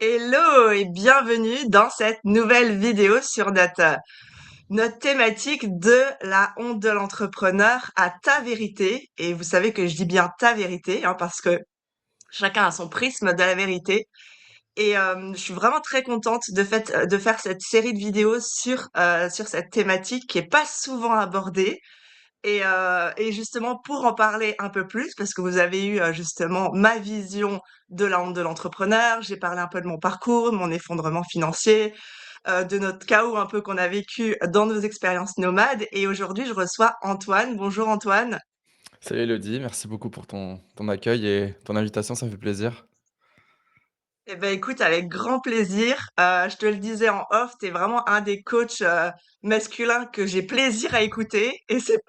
Hello et bienvenue dans cette nouvelle vidéo sur notre thématique de la honte de l'entrepreneur à ta vérité. Et vous savez que je dis bien ta vérité, hein, parce que chacun a son prisme de la vérité. Et je suis vraiment très contente de faire cette série de vidéos sur cette thématique qui est pas souvent abordée. Et justement, pour en parler un peu plus, parce que vous avez eu justement ma vision de la honte de l'entrepreneur, j'ai parlé un peu de mon parcours, de mon effondrement financier, de notre chaos un peu qu'on a vécu dans nos expériences nomades. Et aujourd'hui, je reçois Antoine. Bonjour Antoine. Salut Elodie, merci beaucoup pour ton accueil et ton invitation, ça me fait plaisir. Eh ben écoute, avec grand plaisir. Je te le disais en off, t'es vraiment un des coachs masculins que j'ai plaisir à écouter. Et c'est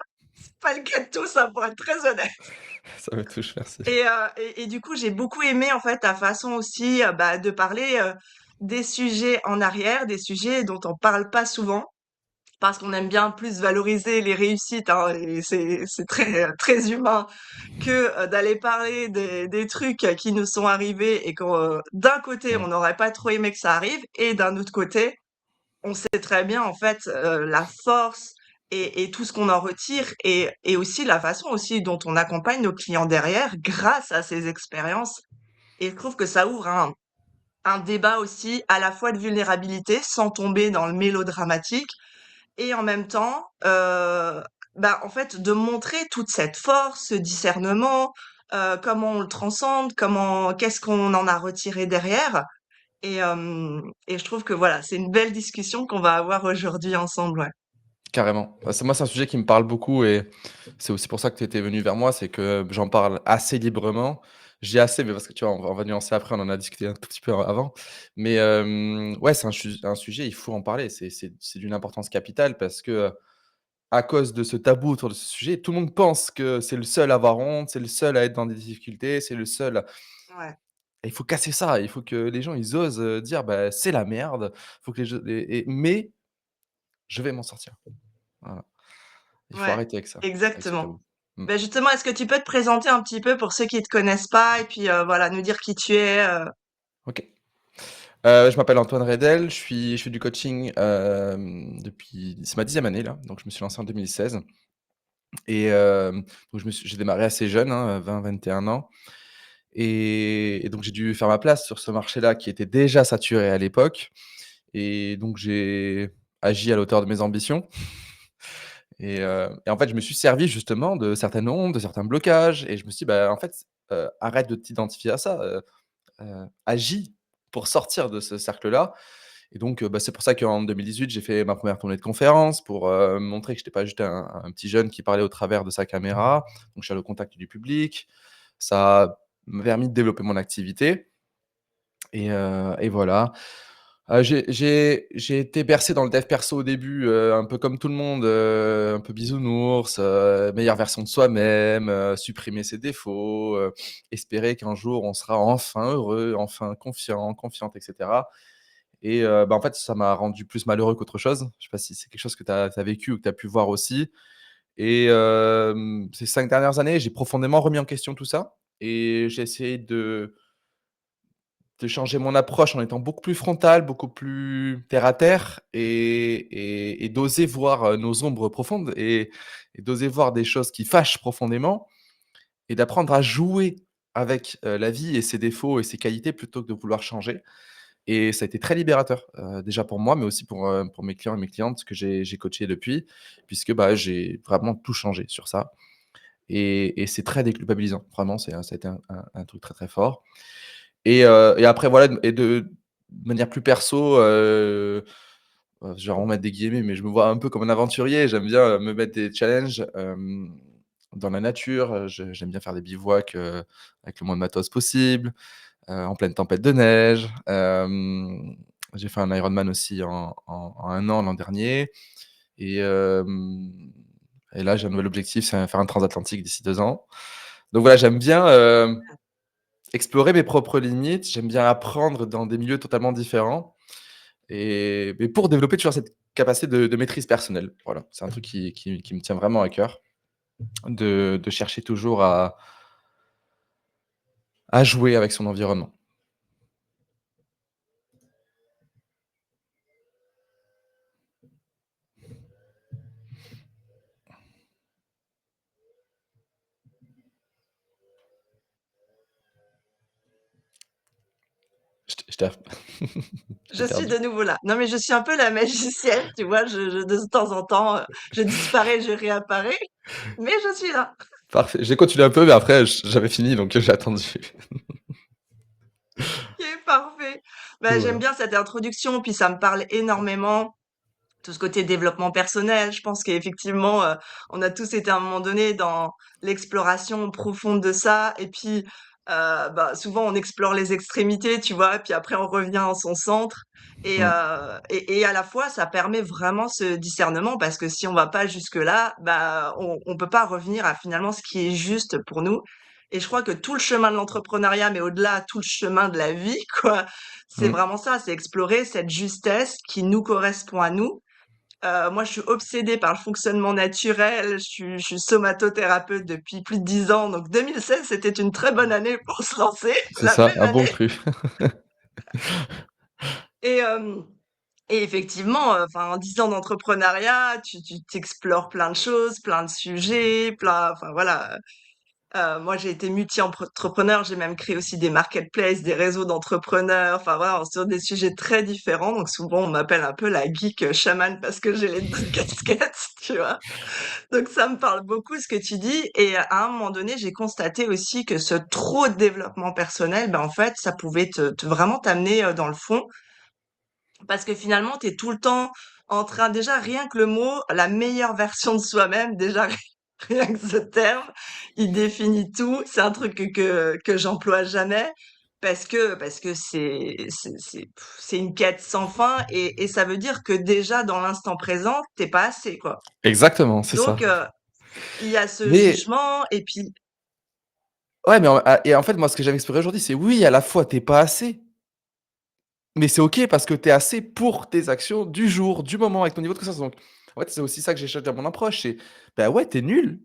pas le cas de tous, hein, pour être très honnête. Ça me touche, merci. Et du coup, j'ai beaucoup aimé en fait ta façon aussi de parler des sujets en arrière, des sujets dont on parle pas souvent, parce qu'on aime bien plus valoriser les réussites, hein, et c'est très très humain que d'aller parler des trucs qui nous sont arrivés et qu'on d'un côté on Mm. n'aurait pas trop aimé que ça arrive, et d'un autre côté on sait très bien en fait la force et tout ce qu'on en retire et aussi la façon aussi dont on accompagne nos clients derrière grâce à ces expériences. Et je trouve que ça ouvre un débat aussi à la fois de vulnérabilité sans tomber dans le mélodramatique et en même temps, en fait, de montrer toute cette force, ce discernement, comment on le transcende, qu'est-ce qu'on en a retiré derrière. Et je trouve que voilà, c'est une belle discussion qu'on va avoir aujourd'hui ensemble, ouais. Carrément. Moi, c'est un sujet qui me parle beaucoup et c'est aussi pour ça que tu étais venu vers moi, c'est que j'en parle assez librement. J'ai assez, mais parce que tu vois, on va nuancer après, on en a discuté un tout petit peu avant. Mais ouais, c'est un sujet, il faut en parler. C'est d'une importance capitale parce que à cause de ce tabou autour de ce sujet, tout le monde pense que c'est le seul à avoir honte, c'est le seul à être dans des difficultés, c'est le seul. Ouais, Et il faut casser ça, il faut que les gens ils osent, dire: «Bah, c'est la merde». Faut que les gens mais je vais m'en sortir. Voilà. Il faut ouais, arrêter avec ce exactement. tabou. Mmh. Ben justement, est-ce que tu peux te présenter un petit peu pour ceux qui te connaissent pas et puis voilà, nous dire qui tu es. OK. Je m'appelle Antoine Redel, je fais du coaching, depuis c'est ma 10e année là, donc je me suis lancé en 2016 et donc j'ai démarré assez jeune, hein, 20-21 ans et donc j'ai dû faire ma place sur ce marché-là qui était déjà saturé à l'époque et donc j'ai agi à la hauteur de mes ambitions. Et en fait, je me suis servi justement de certaines ondes, de certains blocages et je me suis dit: «Bah, en fait, arrête de t'identifier à ça, agis pour sortir de ce cercle-là». Et donc c'est pour ça qu'en 2018, j'ai fait ma première tournée de conférences pour, montrer que j'étais pas juste un petit jeune qui parlait au travers de sa caméra. Donc je suis allé au contact du public. Ça m'a permis de développer mon activité et voilà. J'ai été bercé dans le dev perso au début, un peu comme tout le monde, un peu bisounours, meilleure version de soi-même, supprimer ses défauts, espérer qu'un jour on sera enfin heureux, enfin confiant, confiante et cetera. Et en fait, ça m'a rendu plus malheureux qu'autre chose. Je sais pas si c'est quelque chose que tu as vécu ou que tu as pu voir aussi. Et ces 5 dernières années, j'ai profondément remis en question tout ça et j'ai essayé de changer mon approche en étant beaucoup plus frontal, beaucoup plus terre à terre et d'oser voir, nos ombres profondes et d'oser voir des choses qui fâchent profondément et d'apprendre à jouer avec, la vie et ses défauts et ses qualités plutôt que de vouloir changer. Et ça a été très libérateur, déjà pour moi, mais aussi pour mes clients et mes clientes que j'ai coachés depuis, puisque, bah, j'ai vraiment tout changé sur ça et c'est très déculpabilisant. Vraiment, ça a été un truc très, très fort et après voilà et de manière plus perso, je vais remettre des guillemets, mais je me vois un peu comme un aventurier. J'aime bien, me mettre des challenges, dans la nature, j'aime bien faire des bivouacs, avec le moins de matos possible, en pleine tempête de neige. J'ai fait un Ironman aussi en 1 an l'an dernier et et là, j'ai un nouvel objectif, c'est faire un transatlantique d'ici 2 ans. Donc voilà, j'aime bien, explorer mes propres limites, j'aime bien apprendre dans des milieux totalement différents et mais pour développer toujours cette capacité de maîtrise personnelle. Voilà, c'est un truc qui me tient vraiment à cœur, de chercher toujours à jouer avec son environnement. Je t'ai je Je t'ai suis de perdu. nouveau là. Non, mais je suis un peu la magicienne, tu vois, de temps en temps, je disparais, je réapparais, mais je suis là. Parfait. J'ai continué un peu, mais après j'avais fini, donc j'ai attendu. OK, parfait. Bah, j'aime Voilà. bien cette introduction, puis ça me parle énormément. Tout ce côté développement personnel, je pense qu'effectivement, on a tous été à un moment donné dans l'exploration profonde de ça et puis, bah, souvent on explore les extrémités, tu vois? Puis après on revient en son centre Mmh. et à la fois ça permet vraiment ce discernement parce que si on va pas jusque-là, bah, on peut pas revenir à finalement ce qui est juste pour nous et je crois que tout le chemin de l'entrepreneuriat, mais au-delà, tout le chemin de la vie, quoi, c'est Mmh. vraiment ça, c'est explorer cette justesse qui nous correspond à nous. Moi, je suis obsédée par le fonctionnement naturel. Je suis somatothérapeute depuis plus de 10 ans. Donc 2016, c'était une très bonne année pour se lancer, C'est la ça, même un bon année. cru. Et, et effectivement, enfin, en 10 ans d'entrepreneuriat, tu t'explores plein de choses, plein de sujets, plein, enfin voilà. Moi, j'ai été multi-entrepreneur, j'ai même créé aussi des marketplaces, des réseaux d'entrepreneurs, enfin voilà, sur des sujets très différents. Donc souvent, on m'appelle un peu la geek chamane parce que j'ai les 2 casquettes, tu vois? Donc ça me parle beaucoup ce que tu dis et à un moment donné, j'ai constaté aussi que ce trop de développement personnel, ben, en fait, ça pouvait te vraiment t'amener, dans le fond parce que finalement, tu es tout le temps en train déjà rien que le mot, la meilleure version de soi-même, déjà rien que ce terme, il définit tout. C'est un truc que j'emploie jamais parce que c'est une quête sans fin et ça veut dire que déjà dans l'instant présent, tu pas assez, quoi. Exactement, c'est ça. Donc il y a ce Mais jugement et puis ouais, mais en fait, moi, ce que j'aime explorer aujourd'hui, c'est oui, à la fois, tu es pas assez, mais c'est OK parce que tu es assez pour tes actions du jour, du moment, avec ton niveau de conscience. Donc, en fait, c'est aussi ça que j'ai changé dans mon approche, c'est, bah, ouais, tu es nul,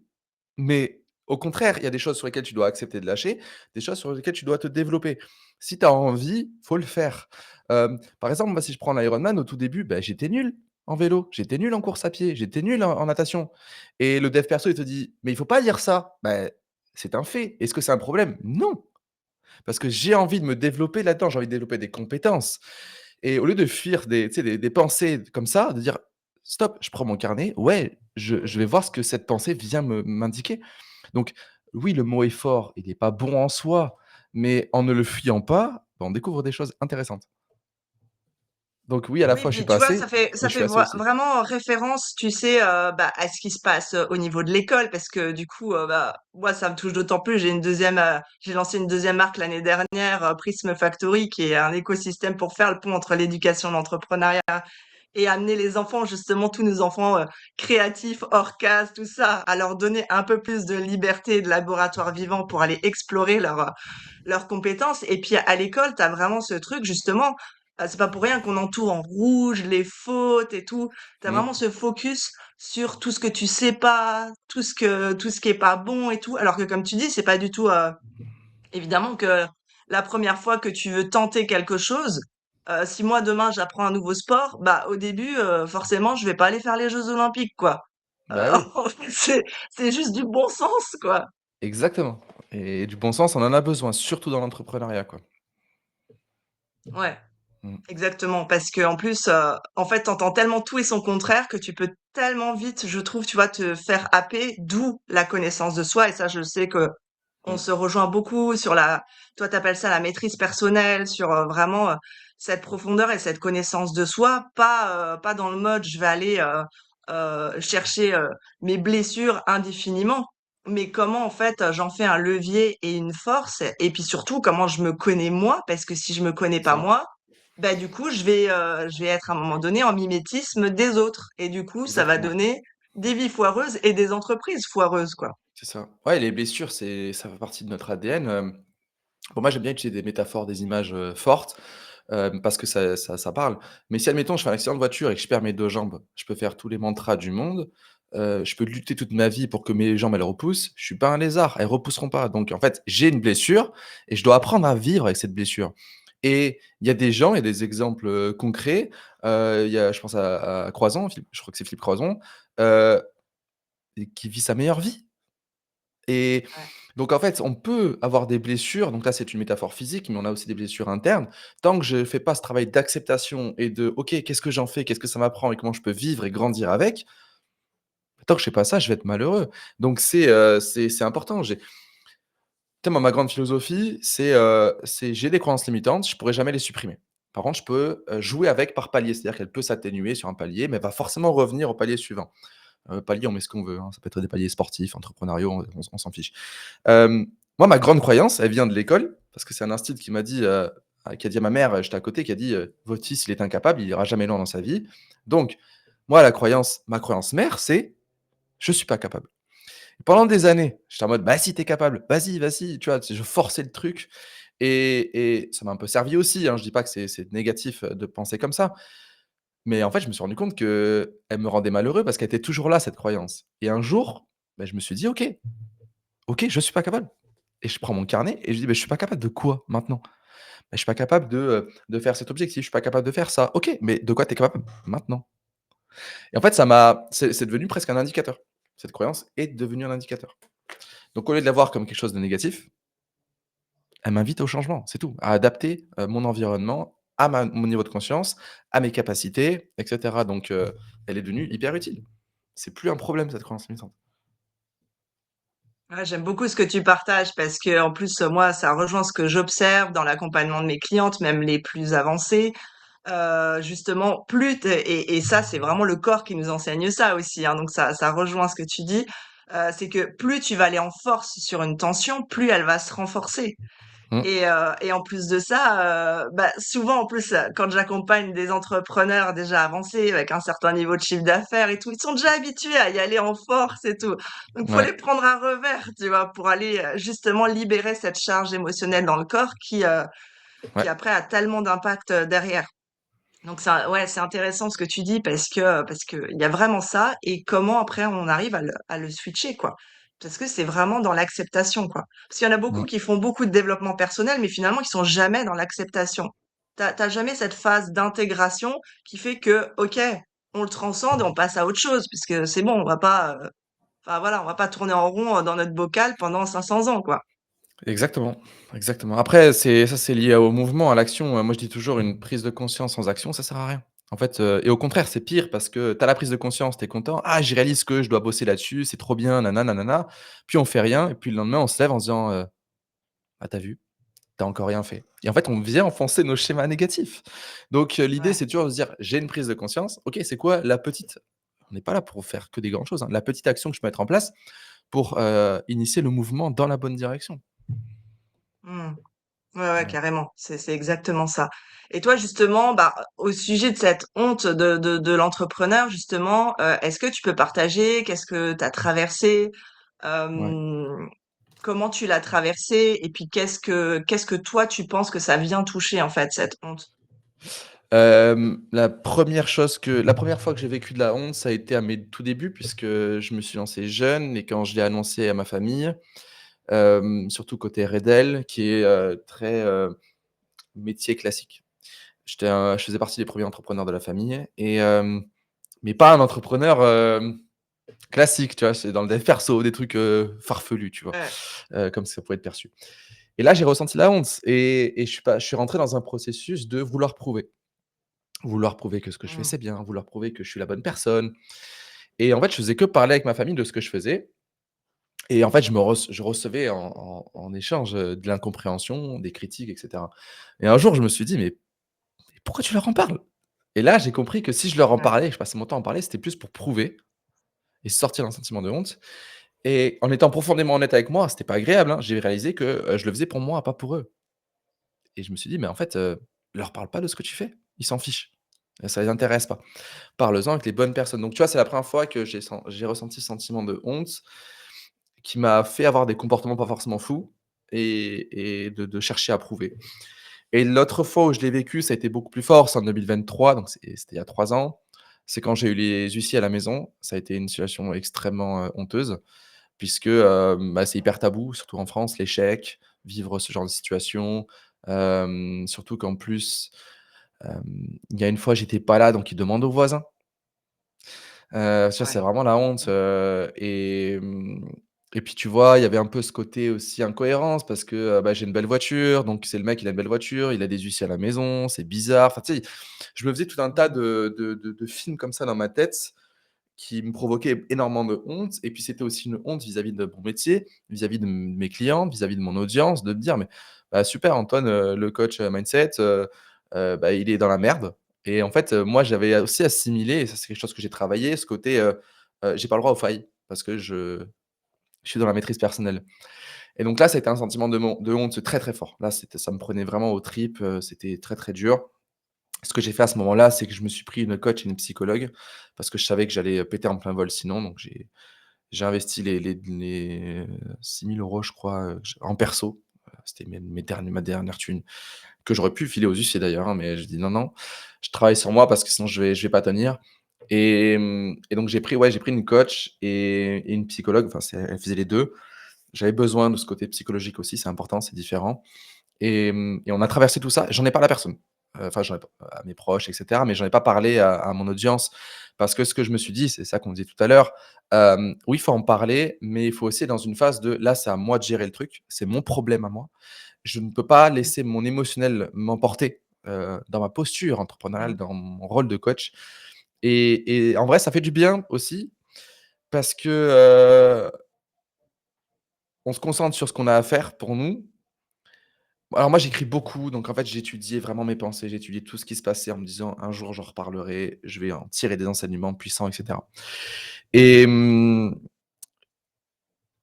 mais au contraire, il y a des choses sur lesquelles tu dois accepter de lâcher, des choses sur lesquelles tu dois te développer. Si tu as envie, faut le faire. Par exemple, moi, si je prends l'Ironman, au tout début, bah, j'étais nul en vélo, j'étais nul en course à pied, j'étais nul en natation et le dev perso, il te dit: «Mais il faut pas dire ça». Bah, c'est un fait. Est-ce que c'est un problème? Non, parce que j'ai envie de me développer là-dedans, j'ai envie de développer des compétences et au lieu de fuir des, tu sais, des pensées comme ça, de dire: «Stop, je prends mon carnet, ouais, je vais voir ce que cette pensée vient me m'indiquer». Donc oui, le mot effort, il est pas bon en soi, mais en ne le fuyant pas, bah, on découvre des choses intéressantes. Donc oui, à la oui, fois, je suis puis pas tu vois, ça assez, fait mais ça je suis fait assez aussi. vraiment référence, tu sais, bah, à ce qui se passe, au niveau de l'école parce que du coup, bah, moi, ça me touche d'autant plus. J'ai lancé une deuxième marque l'année dernière, Prism Factory, qui est un écosystème pour faire le pont entre l'éducation et l'entrepreneuriat et amener les enfants, justement, tous nos enfants, créatifs, hors case, tout ça, à leur donner un peu plus de liberté et de laboratoire vivant pour aller explorer leurs compétences. Et puis à l'école, tu as vraiment ce truc justement, c'est pas pour rien qu'on entoure en rouge les fautes et tout. Tu as Mmh, vraiment ce focus sur tout ce que tu sais pas, tout ce qui est pas bon et tout. Alors que comme tu dis, c'est pas du tout évidemment que la première fois que tu veux tenter quelque chose, si moi demain j'apprends un nouveau sport, bah au début forcément je vais pas aller faire les Jeux Olympiques quoi. bah oui, En fait, c'est juste du bon sens quoi. exactement et du bon sens, on en a besoin, surtout dans l'entrepreneuriat, quoi. Ouais. Mmh, Exactement, parce que en plus, en fait, t'entends tellement tout et son contraire que tu peux tellement vite, je trouve, tu vois, te faire happer, d'où la connaissance de soi. Et ça, je sais que on mmh, se rejoint beaucoup sur toi, t'appelles ça la maîtrise personnelle, sur vraiment cette profondeur et cette connaissance de soi, pas dans le mode je vais aller chercher mes blessures indéfiniment, mais comment en fait j'en fais un levier et une force, et puis surtout comment je me connais moi, parce que si je me connais c'est pas ça, moi, bah, du coup, je vais être à un moment donné en mimétisme des autres et du coup, ça va exactement. donner des vies foireuses et des entreprises foireuses, quoi. C'est ça. Ouais, les blessures, ça fait partie de notre ADN, Pour moi, j'aime bien utiliser des métaphores, des images, fortes, parce que ça parle. Mais si admettons, je fais un accident de voiture et que je perds mes 2 jambes, je peux faire tous les mantras du monde, je peux lutter toute ma vie pour que mes jambes, elles repoussent. Je suis pas un lézard, elles repousseront pas. Donc en fait, j'ai une blessure et je dois apprendre à vivre avec cette blessure. Et il y a des gens, il y a des exemples, concrets, il y a je pense à Croizon, je crois que c'est Philippe Croizon, heu, et qui vit sa meilleure vie. Et Ouais. Donc en fait, on peut avoir des blessures, donc là, c'est une métaphore physique, mais on a aussi des blessures internes. Tant que je ne fais pas ce travail d'acceptation et de: «OK, qu'est-ce que j'en fais? Qu'est-ce que ça m'apprend et comment je peux vivre et grandir avec?» Tant que je fais pas ça, je vais être malheureux. Donc c'est important. Tu sais, moi, ma grande philosophie, c'est j'ai des croyances limitantes, je pourrai jamais les supprimer. Par contre, je peux, jouer avec par palier. C'est-à-dire qu'elle peut s'atténuer sur un palier, mais elle va forcément revenir au palier suivant. Palier, on met ce qu'on veut, hein, ça peut être des paliers sportifs, entrepreneuriaux, on s'en fiche. Moi, ma grande croyance, elle vient de l'école, parce que c'est un instinct qui m'a dit, qui a dit à ma mère, j'étais à côté, qui a dit: «Votre fils, il est incapable, il ira jamais loin dans sa vie». Donc moi, ma croyance mère, c'est: «Je suis pas capable». Pendant des années, j'étais en mode: «Bah si, tu es capable, vas-y, vas-y», tu vois? Tu sais, je forçais le truc et ça m'a un peu servi aussi, hein. Je dis pas que c'est négatif, de penser comme ça, mais en fait, je me suis rendu compte qu'elle me rendait malheureux parce qu'elle était toujours là, cette croyance et un jour, bah, je me suis dit: «OK, OK, je suis pas capable» et je prends mon carnet et je dis: «Beh, je suis pas capable de quoi maintenant? Bah, je suis pas capable de faire cet objectif, je suis pas capable de faire ça. OK, mais de quoi tu es capable maintenant?» Et en fait, c'est devenu presque un indicateur. Cette croyance est devenue un indicateur. Donc au lieu de la voir comme quelque chose de négatif, elle m'invite au changement, c'est tout, à adapter, mon environnement à mon niveau de conscience, à mes capacités et cetera. Donc elle est devenue hyper utile. C'est plus un problème cette croyance limitante. Ouais, j'aime beaucoup ce que tu partages parce que en plus, moi, ça rejoint ce que j'observe dans l'accompagnement de mes clientes, même les plus avancées. Justement, et ça, c'est vraiment le corps qui nous enseigne ça aussi, hein, donc ça rejoint ce que tu dis. C'est que plus tu vas aller en force sur une tension, plus elle va se renforcer. Mmh, Et en plus de ça, bah, souvent en plus, quand j'accompagne des entrepreneurs déjà avancés avec un certain niveau de chiffre d'affaires et tout, ils sont déjà habitués à y aller en force et tout. Donc faut ouais, les prendre à revers, tu vois? Pour aller, justement libérer cette charge émotionnelle dans le corps qui ouais, après a tellement d'impact, derrière. Donc ça ouais, c'est intéressant ce que tu dis parce que il y a vraiment ça et comment après on arrive à le switcher, quoi. Parce que c'est vraiment dans l'acceptation, quoi. Parce qu'il y en a beaucoup mmh, qui font beaucoup de développement personnel, mais finalement qui sont jamais dans l'acceptation. T'as jamais cette phase d'intégration qui fait que, OK, on le transcende et on passe à autre chose puisque c'est bon, on va pas, enfin voilà, on va pas tourner en rond, dans notre bocal pendant 500 ans, quoi. exactement, exactement. Après c'est lié au mouvement, à l'action. Moi je dis toujours: «Une prise de conscience sans action, ça sert à rien». En fait, et au contraire, c'est pire parce que tu as la prise de conscience, tu es content: «Ah, je réalise que je dois bosser là-dessus, c'est trop bien, nana nanana». Puis on fait rien et puis le lendemain on se lève en se disant, «Ah tu vu? Tu encore rien fait» et en fait, on vient enfoncer nos schémas négatifs. Donc l'idée, Ouais. c'est toujours de se dire: «J'ai une prise de conscience, OK, c'est quoi la petite» on n'est pas là pour faire que des grandes choses, hein. La petite action que je peux mettre en place pour, initier le mouvement dans la bonne direction. Mmh. Ouais, ouais, Voilà. carrément. C'est exactement ça. Et toi, justement, bah, au sujet de cette honte de l'entrepreneur, justement, est-ce que tu peux partager qu'est-ce que tu as traversé? Ouais. Hem, comment tu l'as traversé? Et puis qu'est-ce que toi, tu penses que ça vient toucher, en fait, cette honte? La première fois que j'ai vécu de la honte, ça a été à mes tout débuts puisque je me suis lancé jeune et quand je l'ai annoncé à ma famille, surtout côté Redel qui est, très, métier classique. Je faisais partie des premiers entrepreneurs de la famille et mais pas un entrepreneur, classique, tu vois? C'est dans le dev perso, des trucs, farfelus, tu vois? Ouais. Comme ça pouvait être perçu et là, j'ai ressenti la honte et je suis rentré dans un processus de vouloir prouver. Vouloir prouver que ce que je fais, Mmh. c'est bien, vouloir prouver que je suis la bonne personne et en fait, je faisais que parler avec ma famille de ce que je faisais et en fait, je recevais en échange, de l'incompréhension, des critiques et cetera et un jour, je me suis dit: «Mais pourquoi tu leur en parles?» Et là, j'ai compris que si je leur en Ouais. parlais, que je passais mon temps à en parler, c'était plus pour prouver et sortir d'un sentiment de honte et en étant profondément honnête avec moi, c'était pas agréable, hein, j'ai réalisé que, je le faisais pour moi, pas pour eux et je me suis dit: «Mais en fait, leur parle pas de ce que tu fais, ils s'en fichent, ça les intéresse pas. Parle-en avec les bonnes personnes». Donc tu vois, c'est la première fois que j'ai ressenti ce sentiment de honte qui m'a fait avoir des comportements pas forcément fous et de chercher à prouver et l'autre fois où je l'ai vécu, ça a été beaucoup plus fort, c'est en 2023, donc c'était il y a 3 ans. C'est quand j'ai eu les huissiers à la maison. Ça a été une situation extrêmement, honteuse puisque, bah, c'est hyper tabou, surtout en France, l'échec, vivre ce genre de situation. Surtout qu'en plus, il y a une fois, j'étais pas là, donc ils demandent aux voisins. Ça, c'est Ouais. vraiment la honte, Et puis tu vois, il y avait un peu ce côté aussi incohérence parce que, bah, j'ai une belle voiture, donc c'est le mec, il a une belle voiture, il a des huissiers à la maison, c'est bizarre. Enfin, tu sais, je me faisais tout un tas de films comme ça dans ma tête qui me provoquaient énormément de honte. Et puis c'était aussi une honte vis-à-vis de mon métier, vis-à-vis de mes clients, vis-à-vis de mon audience, de me dire: «Mais, bah, super Antoine, le coach, mindset, bah, il est dans la merde». Et en fait, moi j'avais aussi assimilé, et ça c'est quelque chose que j'ai travaillé, ce côté, j'ai pas le droit aux failles parce que je suis dans la maîtrise personnelle. Et donc là, ça a été un sentiment de honte très, très fort. Là, ça me prenait vraiment aux tripes, c'était très, très dur. Ce que j'ai fait à ce moment-là, c'est que je me suis pris une coach et une psychologue parce que je savais que j'allais, péter en plein vol sinon. Donc j'ai investi les 6 000 € je crois, en perso. C'était ma dernière thune que j'aurais pu filer aux huissiers d'ailleurs, hein, mais je dis: «Non, non, je travaille sur moi parce que sinon je vais pas tenir». Et donc j'ai pris une coach et une psychologue, enfin elle faisait les 2. J'avais besoin de ce côté psychologique aussi, c'est important, c'est différent. Et on a traversé tout ça. J'en ai parlé à personne. Enfin, j'en ai pas à mes proches et cetera, mais j'en ai pas parlé à mon audience parce que ce que je me suis dit, c'est ça qu'on disait tout à l'heure, oui, il faut en parler, mais il faut aussi être dans une phase de: «Là, c'est à moi de gérer le truc, c'est mon problème à moi. Je ne peux pas laisser mon émotionnel m'emporter, dans ma posture entrepreneuriale, Mmh. dans mon rôle de coach». Et en vrai, ça fait du bien aussi parce que, on se concentre sur ce qu'on a à faire pour nous. Alors moi, j'écris beaucoup, donc en fait, j'ai étudié vraiment mes pensées, j'ai étudié tout ce qui se passait en me disant: «Un jour, j'en reparlerai, je vais en tirer des enseignements puissants» et cetera. Et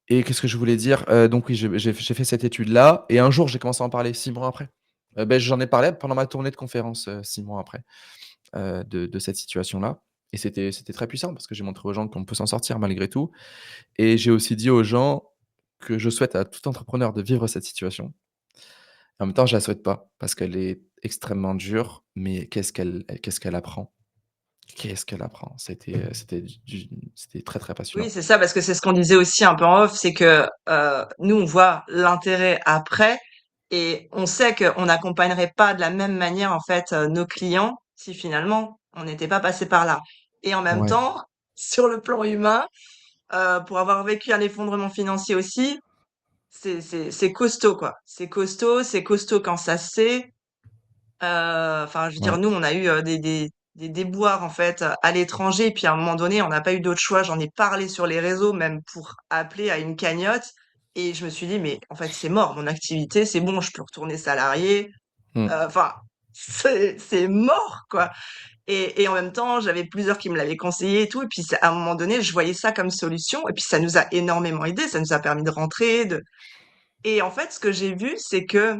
et qu'est-ce que je voulais dire? Donc oui, j'ai fait cette étude-là et un jour, j'ai commencé à en parler 6 mois après. J'en ai parlé pendant ma tournée de conférences, 6 mois après, de cette situation-là. Et c'était très puissant parce que j'ai montré aux gens qu'on peut s'en sortir malgré tout. Et j'ai aussi dit aux gens que je souhaite à tout entrepreneur de vivre cette situation. En même temps, je la souhaite pas parce qu'elle est extrêmement dure, mais qu'est-ce qu'elle apprend? Qu'est-ce qu'elle apprend? C'était très, très Oui, passionnant. c'est ça, parce que c'est ce qu'on disait aussi un peu en off, c'est que nous, on voit l'intérêt après et on sait qu'on n'accompagnerait pas de la même manière en fait nos clients si finalement on n'était pas passé par là. Et en même Ouais. temps, sur le plan humain, pour avoir vécu un effondrement financier aussi, c'est costaud quoi. C'est costaud quand ça se sait. Enfin, je veux dire, Ouais. nous, on a eu des déboires en fait à l'étranger, et puis à un moment donné, on n'a pas eu d'autre choix. J'en ai parlé sur les réseaux, même pour appeler à une cagnotte, et je me suis dit, mais en fait, c'est mort, mon activité, c'est bon, je peux retourner salarié. Mmh. Enfin, c'est mort, quoi. Et en même temps, j'avais plusieurs qui me l'avaient conseillé et tout, et puis à un moment donné, je voyais ça comme solution, et puis ça nous a énormément aidé, ça nous a permis de rentrer, de. Et en fait, ce que j'ai vu, c'est que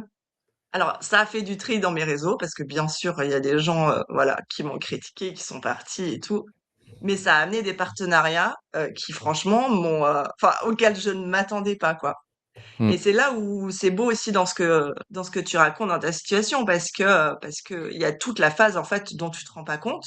alors, ça a fait du tri dans mes réseaux parce que bien sûr, il y a des gens, voilà, qui m'ont critiqué, qui sont partis et tout. Mais ça a amené des partenariats, qui franchement m'ont, enfin, auxquels je ne m'attendais pas, quoi. Et Mmh. c'est là où c'est beau aussi dans ce que tu racontes dans ta situation parce que il y a toute la phase, en fait, dont tu te rends pas compte.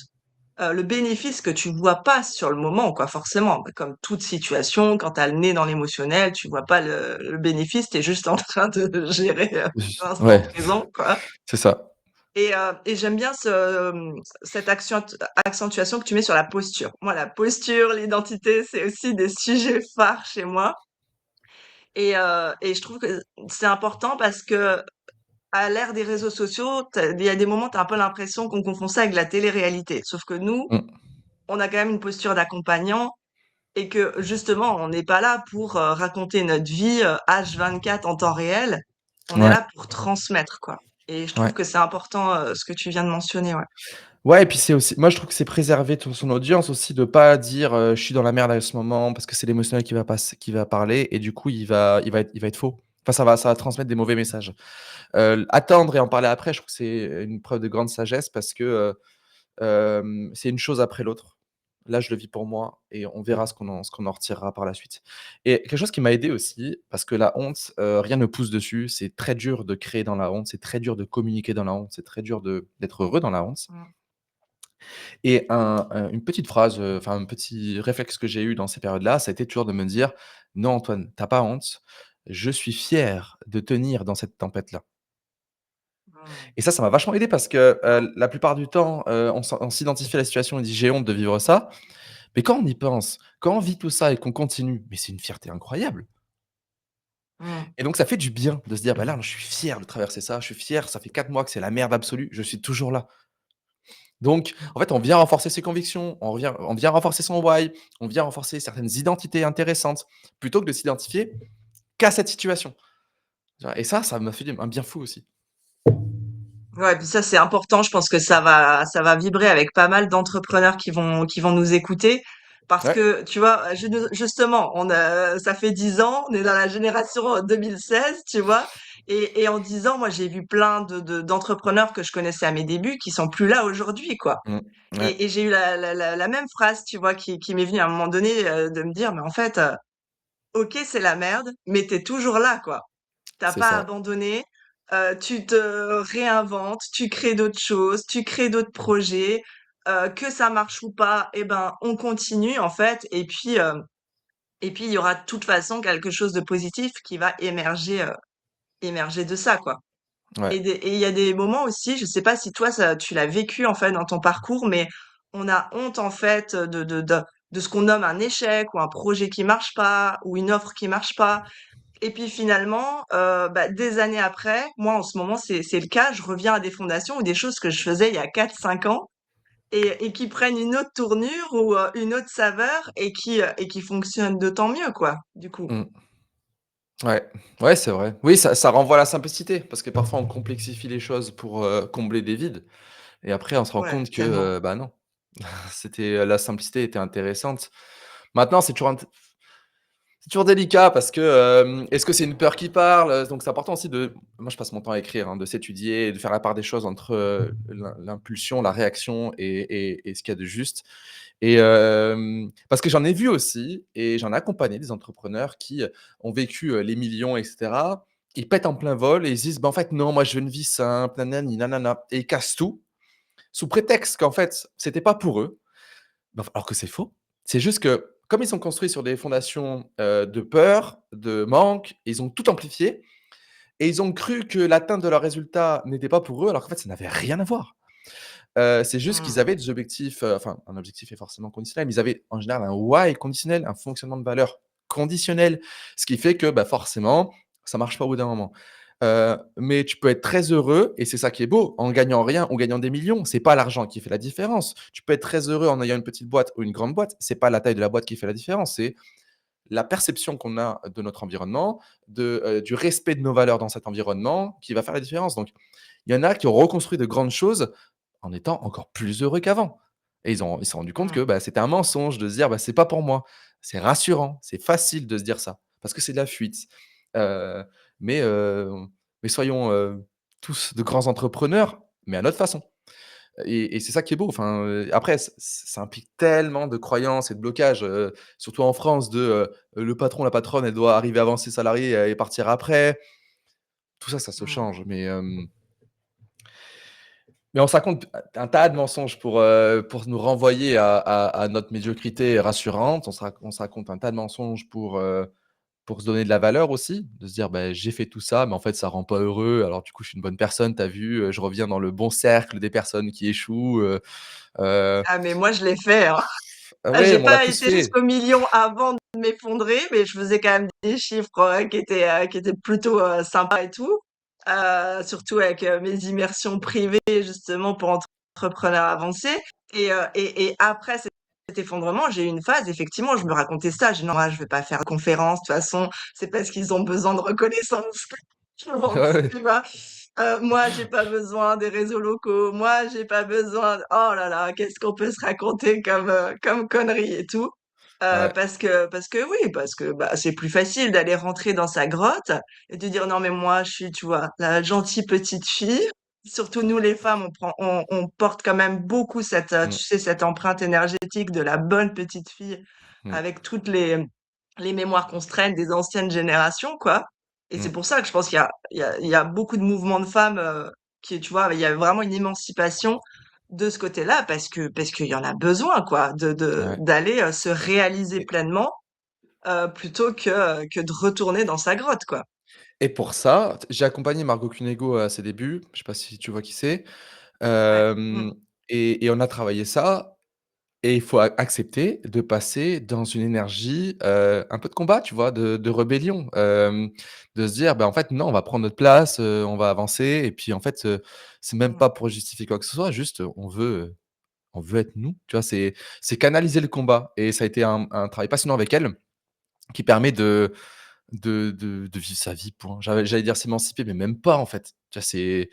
Le bénéfice que tu vois pas sur le moment, quoi, forcément. Bah, comme toute situation, quand tu as le nez dans l'émotionnel, tu vois pas le bénéfice, tu es juste en train de gérer, l'instant Ouais, présent, quoi. c'est ça. Et j'aime bien cette accentuation que tu mets sur la posture. Moi, la posture, l'identité, c'est aussi des sujets phares chez moi. Et je trouve que c'est important parce que à l'ère des réseaux sociaux, il y a des moments, tu as un peu l'impression qu'on confond ça avec la télé-réalité. Sauf que nous, Mmh. on a quand même une posture d'accompagnant et que justement, on n'est pas là pour raconter notre vie H24 en temps réel. On est Ouais, là pour transmettre, quoi. Et je trouve ouais. que c'est important ce que tu viens de mentionner, ouais. Ouais, et puis c'est aussi moi je trouve que c'est préserver ton son audience aussi de pas dire, «Je suis dans la merde à ce moment» parce que c'est l'émotionnel qui va parler et du coup il va être faux. Enfin ça va transmettre des mauvais messages. Attendre et en parler après, je trouve que c'est une preuve de grande sagesse parce que, c'est une chose après l'autre. Là, je le vis pour moi et on verra ce qu'on en retirera par la suite. Et quelque chose qui m'a aidé aussi, parce que la honte, rien ne pousse dessus. C'est très dur de créer dans la honte, c'est très dur de communiquer dans la honte, c'est très dur d'être heureux dans la honte. Mmh. Et une petite phrase, enfin un petit réflexe que j'ai eu dans ces périodes-là, ça a été toujours de me dire: «Non Antoine, tu as pas honte. Je suis fier de tenir dans cette tempête-là». Mmh. Et ça m'a vachement aidé parce que, Waouh. la plupart du temps, on s'identifie à la situation et dit: «J'ai honte de vivre ça». Mais quand on y pense, quand on vit tout ça et qu'on continue, mais c'est une fierté incroyable. Mmh. Et donc ça fait du bien de se dire: «Bah, là, je suis fier de traverser ça, je suis fier, ça fait 4 mois que c'est la merde absolue, je suis toujours là». Donc en fait, on vient renforcer ses convictions, on vient renforcer son why, on vient renforcer certaines identités intéressantes, plutôt que de s'identifier qu'à cette situation. Tu vois? Et ça m'a fait un bien fou aussi. Ouais, puis ça, c'est important. Je pense que ça va vibrer avec pas mal d'entrepreneurs qui vont nous écouter. Parce Ouais. que, tu vois, justement, ça fait 10 ans, on est dans la génération 2016, tu vois. Et en 10 ans, moi, j'ai vu plein d'entrepreneurs que je connaissais à mes débuts qui sont plus là aujourd'hui, quoi. Mmh. Ouais, Et j'ai eu la même phrase, tu vois, qui m'est venue à un moment donné, de me dire, mais en fait, ok, c'est la merde, mais t'es toujours là, quoi. T'as c'est pas ça. abandonné, tu te réinventes, tu crées d'autres choses, tu crées d'autres projets, que ça marche ou pas, eh ben, on continue en fait et puis il y aura de toute façon quelque chose de positif qui va émerger de ça, quoi. Ouais. Et il y a des moments aussi, je sais pas si toi ça tu l'as vécu en fait dans ton parcours, mais on a honte en fait, de ce qu'on nomme un échec ou un projet qui marche pas ou une offre qui marche pas et puis finalement, bah, des années après, moi en ce moment c'est le cas, je reviens à des fondations ou des choses que je faisais il y a 4 5 ans et qui prennent une autre tournure ou, une autre saveur et qui fonctionnent d'autant mieux quoi, du coup. Mmh. Ouais. Ouais, c'est vrai. Oui, ça renvoie à la simplicité, parce que parfois on complexifie les choses pour, combler des vides et après on se rend Ouais, compte que, tellement. bah, non, la simplicité était intéressante. Maintenant, c'est toujours délicat parce que, est-ce que c'est une peur qui parle? Donc c'est important aussi moi je passe mon temps à écrire, hein, de s'étudier, de faire la part des choses entre, l'impulsion, la réaction et ce qu'il y a de juste. Et parce que j'en ai vu aussi et j'en ai accompagné des entrepreneurs qui, ont vécu, les millions et cetera. Ils pètent en plein vol et ils se disent: «Bah, en fait non, moi je veux une vie simple, nanani nanana» et ils cassent tout sous prétexte qu'en fait, c'était pas pour eux. Bah, alors que c'est faux. C'est juste que, comme ils sont construits sur des fondations, de peur, de manque, ils ont tout amplifié et ils ont cru que l'atteinte de leurs résultats n'était pas pour eux, alors qu'en fait, ça n'avait rien à voir. C'est juste qu'ils Mmh. avaient des objectifs, enfin, un objectif est forcément conditionnel, mais ils avaient en général un why conditionnel, un fonctionnement de valeur conditionnel. Ce qui fait que, bah, forcément, ça marche pas au bout d'un moment. Mais tu peux être très heureux et c'est ça qui est beau, en gagnant rien ou gagnant des millions. C'est pas l'argent qui fait la différence. Tu peux être très heureux en ayant une petite boîte ou une grande boîte. C'est pas la taille de la boîte qui fait la différence, c'est la perception qu'on a de notre environnement, du respect de nos valeurs dans cet environnement qui va faire la différence. Donc, il y en a qui ont reconstruit de grandes choses en étant encore plus heureux qu'avant. Et ils se sont rendus compte que, Mmh. bah, c'était un mensonge de se dire: «Bah, c'est pas pour moi». C'est rassurant, c'est facile de se dire ça, parce que c'est de la fuite. Heu, mais heu, mais soyons, tous de grands entrepreneurs, mais à notre façon. Et c'est ça qui est beau. Enfin, après ça implique tellement de croyances et de blocages, surtout en France le patron, la patronne, elle doit arriver avant ses salariés, et partir après. Tout ça, ça se Mmh. change, mais on se raconte un tas de mensonges pour nous renvoyer à notre médiocrité rassurante. On se raconte un tas de mensonges pour se donner de la valeur aussi, de se dire: «Bah, j'ai fait tout ça, mais en fait, ça rend pas heureux. Alors du coup, je suis une bonne personne, tu as vu, je reviens dans le bon cercle des personnes qui échouent», heu, Ah mais moi je l'ai fait, hein. ah Ah, ouais, j'ai mais on l'a pas tous été fait. jusqu'au million avant de m'effondrer, mais je faisais quand même des chiffres, qui étaient plutôt, sympas et tout. Surtout avec, mes immersions privées justement pour entrepreneurs avancés et après cet effondrement, j'ai eu une phase effectivement, je me racontais ça, j'ai dit: «Non, ah, je vais pas faire de conférence, de toute façon, c'est parce qu'ils ont besoin de reconnaissance que je Ouais, lance», ouais, tu vois? Moi, j'ai pas besoin des réseaux locaux, moi, j'ai pas besoin oh là là, qu'est-ce qu'on peut se raconter comme conneries et tout. ouais, Parce que oui, parce que, bah, c'est plus facile d'aller rentrer dans sa grotte et de dire: «Non mais moi je suis, tu vois, la gentille petite fille». Surtout nous les femmes, on porte quand même beaucoup cette, mmh, tu sais, cette empreinte énergétique de la bonne petite fille mmh, avec toutes les mémoires qu'on se traîne des anciennes générations, quoi. Et c'est mmh, pour ça que je pense qu'il y a beaucoup de mouvements de femmes, qui, tu vois, il y a vraiment une émancipation de ce côté-là parce qu'il y en a besoin, quoi, ouais. d'aller, se réaliser et pleinement, plutôt que de retourner dans sa grotte, quoi. et pour ça, j'ai accompagné Margot Cunego à ses débuts, je sais pas si tu vois qui c'est? Ouais. Mmh. Hem et on a travaillé ça. Et il faut a accepter de passer dans une énergie, un peu de combat, tu vois? De rébellion, de se dire: «Bah, en fait, non, on va prendre notre place, on va avancer et puis, en fait, c'est même Mmh. pas pour justifier quoi que ce soit, juste, on veut être nous». Tu vois? C'est canaliser le combat et ça a été un travail passionnant avec elle qui permet de vivre sa vie, point. J'allais dire s'émanciper, mais même pas, en fait. Tu vois?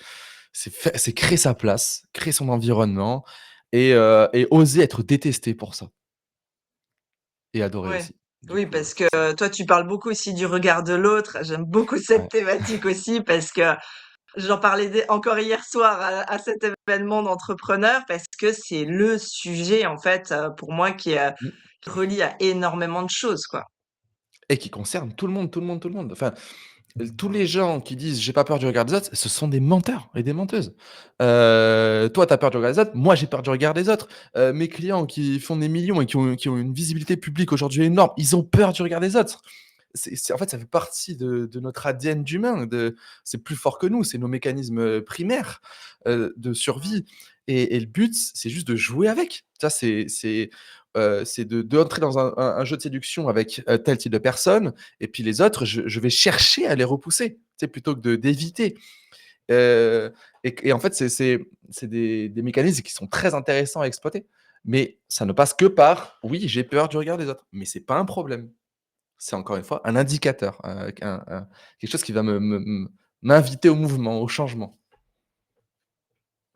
C'est créer sa place, créer son environnement et oser être détesté pour ça. Et adorer Ouais. aussi, du Oui, coup, parce que forcément. toi, tu parles beaucoup aussi du regard de l'autre. J'aime beaucoup cette Ouais. thématique aussi parce que j'en parlais encore hier soir à cet événement d'entrepreneurs parce que c'est le sujet, en fait, pour moi Mmh. qui relie à énormément de choses, quoi. Et qui concerne tout le monde, tout le monde, tout le monde. Enfin, tous Mmh. les gens qui disent: «J'ai pas peur du regard des autres», ce sont des menteurs et des menteuses. Toi, tu as peur du regard des autres, moi, j'ai peur du regard des autres. Mes clients qui font des millions et qui ont une visibilité publique aujourd'hui énorme, ils ont peur du regard des autres. C'est en fait, ça fait partie de notre ADN d'humain, c'est plus fort que nous, c'est nos mécanismes, primaires, de Mmh. survie et le but, c'est juste de jouer avec. Ça, c'est d'entrer dans un jeu de séduction avec, tel type de personne et puis les autres, je vais chercher à les repousser, tu sais, plutôt que d'éviter. Heu et en fait, c'est des mécanismes qui sont très intéressants à exploiter. Mais ça ne passe que par: «Oui, j'ai peur du regard des autres», mais c'est pas un problème. C'est encore une fois un indicateur, quelque chose qui va m'inviter au mouvement, au changement.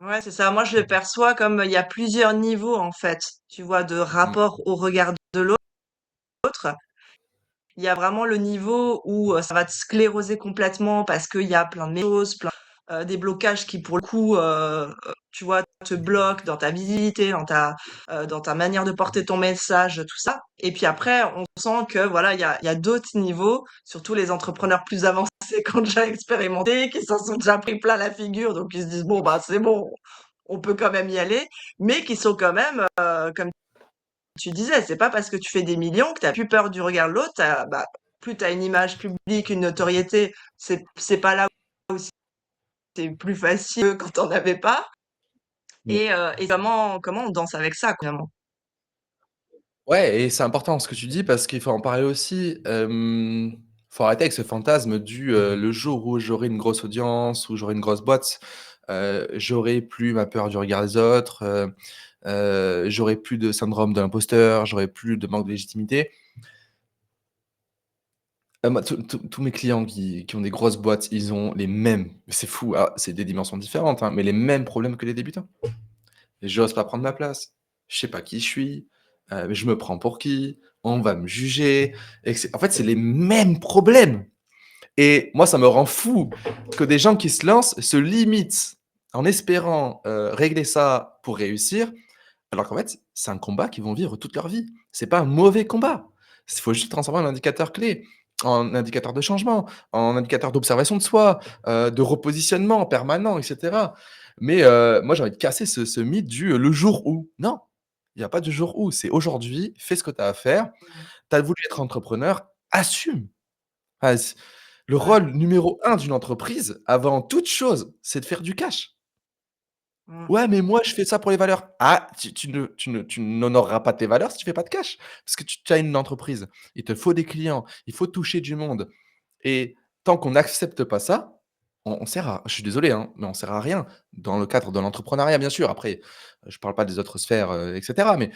Ouais, c'est ça. Moi, je le perçois comme il y a plusieurs niveaux, en fait, tu vois, de Mmh. rapport au regard de l'autre. Il y a vraiment le niveau où, ça va te scléroser complètement parce qu'il y a plein de choses, des blocages qui pour le coup, tu vois, te bloquent dans ta visibilité, dans ta manière de porter ton message, tout ça. Et puis après, on sent que voilà, il y a d'autres niveaux, surtout les entrepreneurs plus avancés qui ont déjà expérimenté, qui s'en sont déjà pris plein la figure, donc ils se disent: «Bon, bah, c'est bon, on peut quand même y aller», mais qui sont quand même, comme tu disais, c'est pas parce que tu fais des millions que tu as plus peur du regard de l'autre. Bah, plus tu as une image publique, une notoriété, c'est pas là où c'est plus facile que quand on avais pas. Mmh. Et comment on danse avec ça, finalement. Ouais et c'est important ce que tu dis parce qu'il faut en parler aussi, faut arrêter avec ce fantasme le jour où j'aurai une grosse audience, où j'aurai une grosse boîte, j'aurai plus ma peur du regard des autres, j'aurai plus de syndrome de l'imposteur, j'aurai plus de manque de légitimité. Moi, tous mes clients qui ont des grosses boîtes, ils ont les mêmes c'est fou, ah, c'est des dimensions différentes, hein, mais les mêmes problèmes que les débutants. J'ose pas prendre ma place, je sais pas qui je suis, je me prends pour qui? On va me juger et que c'est en fait, c'est les mêmes problèmes et moi, ça me rend fou que des gens qui se lancent se limitent en espérant, régler ça pour réussir, alors qu'en fait, c'est un combat qu'ils vont vivre toute leur vie. C'est pas un mauvais combat. Il faut juste transformer un indicateur clé en indicateur de changement, en indicateur d'observation de soi, de repositionnement permanent et cetera. Mais, moi, j'ai envie de casser ce mythe «le jour où». Non, il y a pas de jour où, c'est aujourd'hui, fais ce que tu as à faire. Mmh. Tu as voulu être entrepreneur, assume. Enfin, le Ouais. rôle numéro un d'une entreprise, avant toute chose, c'est de faire du cash. Mmh. Ouais, mais moi, je fais ça pour les valeurs. Ah, tu n'honoreras pas tes valeurs si tu fais pas de cash. Parce que tu as une entreprise, il te faut des clients, il faut toucher du monde et tant qu'on n'accepte pas ça, on sert à je suis désolé, hein, mais on sert à rien. Dans le cadre de l'entrepreneuriat, bien sûr, après, je parle pas des autres sphères, et cetera, mais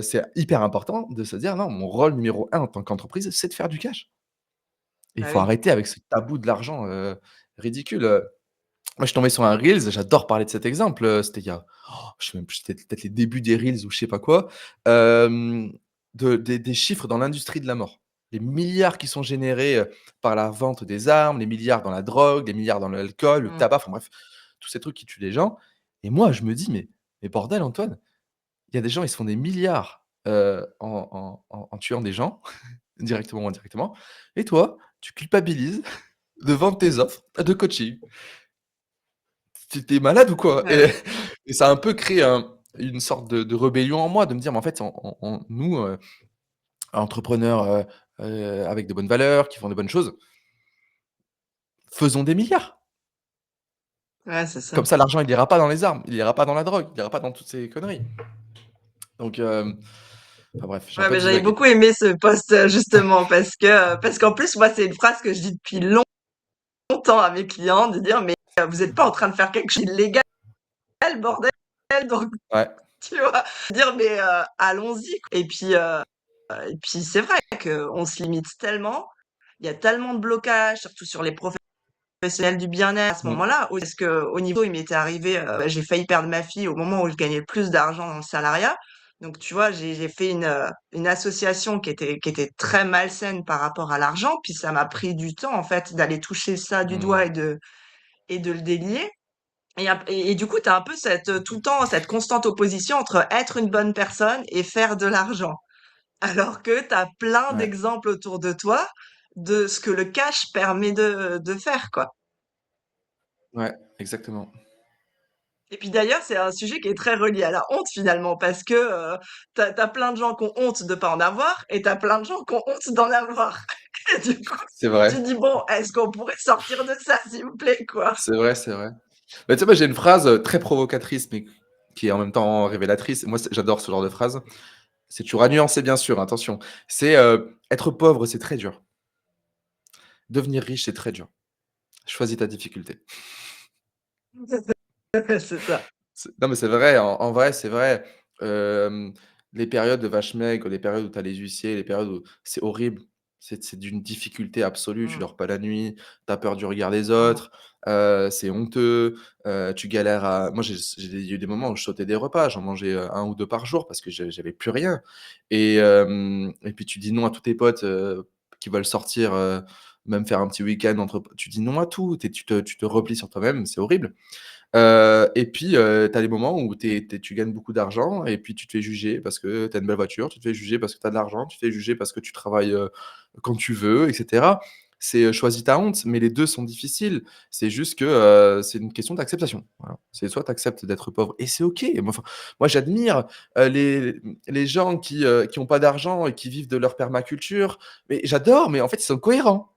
c'est hyper important de se dire: «Non, mon rôle numéro un en tant qu'entreprise, c'est de faire du cash». Et il Bah faut oui. arrêter avec ce tabou de l'argent, ridicule, moi, je suis tombé sur un reels, j'adore parler de cet exemple, c'était il y a je sais même plus, c'était peut-être les débuts des reels ou je sais pas quoi, hem, des chiffres dans l'industrie de la mort. Les milliards qui sont générés, par la vente des armes, les milliards dans la drogue, les milliards dans l'alcool, le Mmh. tabac, enfin bref, tous ces trucs qui tuent les gens et moi, je me dis: «Mais bordel Antoine, il y a des gens, ils se font des milliards, en tuant des gens, directement ou indirectement et toi, tu culpabilises de vendre tes offres de coaching». Tu es malade ou quoi? Bah Et oui. et ça a un peu créé une sorte de rébellion en moi, de me dire: «Mais en fait, on nous, entrepreneurs, avec de bonnes valeurs, qui font de bonnes choses, faisons des milliards». Ouais, c'est ça. Comme ça, l'argent, il ira pas dans les armes, il ira pas dans la drogue, il ira pas dans toutes ces conneries. Donc, enfin bref, j'ai un Ouais, peu mais j'avais divagué. beaucoup aimé ce post justement parce qu'en plus moi c'est une phrase que je dis depuis longtemps à mes clients de dire mais vous êtes pas en train de faire quelque chose d'illégal bordel donc Ouais, tu vois dire mais allons-y quoi. Et puis c'est vrai que on se limite tellement, il y a tellement de blocages surtout sur les professionnels du bien-être à ce mmh, moment-là parce que au niveau il m'était arrivé j'ai failli perdre ma fille au moment où je gagnais le plus d'argent dans le salariat. Donc tu vois, j'ai fait une association qui était très malsaine par rapport à l'argent, puis ça m'a pris du temps en fait d'aller toucher ça du mmh, doigt et de le délier. Et du coup, tu as un peu tout le temps cette constante opposition entre être une bonne personne et faire de l'argent. Alors que tu as plein ouais, d'exemples autour de toi de ce que le cash permet de faire, quoi. ouais, exactement. Et puis d'ailleurs, c'est un sujet qui est très relié à la honte finalement, parce que t'as plein de gens qui ont honte de pas en avoir, et t'as plein de gens qui ont honte d'en avoir. Et du coup, C'est tu vrai, te dis, bon, est-ce qu'on pourrait sortir de ça, s'il vous plaît, quoi? c'est vrai, c'est vrai. Bah, tu sais, moi, j'ai une phrase, très provocatrice, mais qui est en même temps révélatrice. Moi, j'adore ce genre de phrase. C'est toujours à nuancer, bien sûr, attention. C'est, «Être pauvre, c'est très dur. Devenir riche, c'est très dur. Choisis ta difficulté». C'est ça. Non, mais c'est vrai, en vrai, c'est vrai. Hem, les périodes de vache maigre, les périodes où tu as les huissiers, les périodes où c'est horrible. C'est d'une difficulté absolue. Tu Mm, dors pas la nuit, tu as peur du regard des mm, autres, c'est honteux, tu galères à moi, j'ai eu des moments où je sautais des repas, j'en mangeais, 1 ou 2 par jour parce que j'avais plus rien et puis tu dis non à tous tes potes, qui veulent sortir, même faire un petit week-end entre p tu dis non à tout, tu te replies sur toi-même, c'est horrible. Et puis, tu as les moments où tu gagnes beaucoup d'argent et puis tu te fais juger parce que tu as une belle voiture, tu te fais juger parce que tu as de l'argent, tu te fais juger parce que tu travailles, quand tu veux et cetera. C'est, choisis ta honte, mais les 2 sont difficiles. C'est juste que, c'est une question d'acceptation. Voilà. C'est soit tu acceptes d'être pauvre et c'est OK. Moi j'admire, les gens qui ont pas d'argent et qui vivent de leur permaculture, mais j'adore, mais en fait, ils sont cohérents.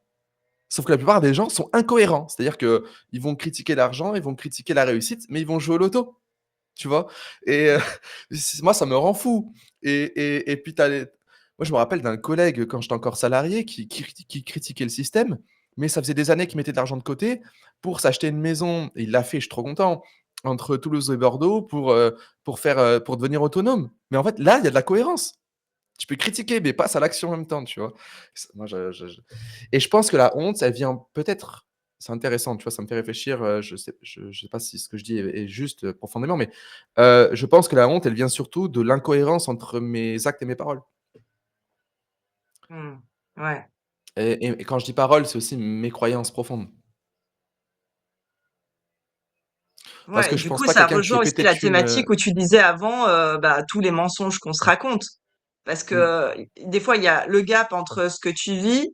Sauf que la plupart des gens sont incohérents. C'est-à-dire qu'ils vont critiquer l'argent, ils vont critiquer la réussite, mais ils vont jouer au loto, tu vois? Et moi, ça me rend fou et puis tu les moi, je me rappelle d'un collègue quand j'étais encore salarié qui critiquait le système, mais ça faisait des années qu'il mettait de l'argent de côté pour s'acheter une maison et il l'a fait, je suis trop content, entre Toulouse et Bordeaux pour devenir autonome. Mais en fait, là, il y a de la cohérence. Tu peux critiquer, mais passe à l'action en même temps, tu vois? Moi, je et je pense que la honte, elle vient peut-être c'est intéressant, tu vois? Ça me fait réfléchir, je sais pas si ce que je dis est juste, profondément, mais je pense que la honte, elle vient surtout de l'incohérence entre mes actes et mes paroles mm. Ouais. et quand je dis paroles, c'est aussi mes croyances profondes. Parce Ouais, que et je du pense coup, pas ça quelqu'un qui ait rejoint aussi la peut-être thématique où tu disais avant, bah, tous les mensonges qu'on se raconte. Parce que mmh, des fois, il y a le gap entre ce que tu vis,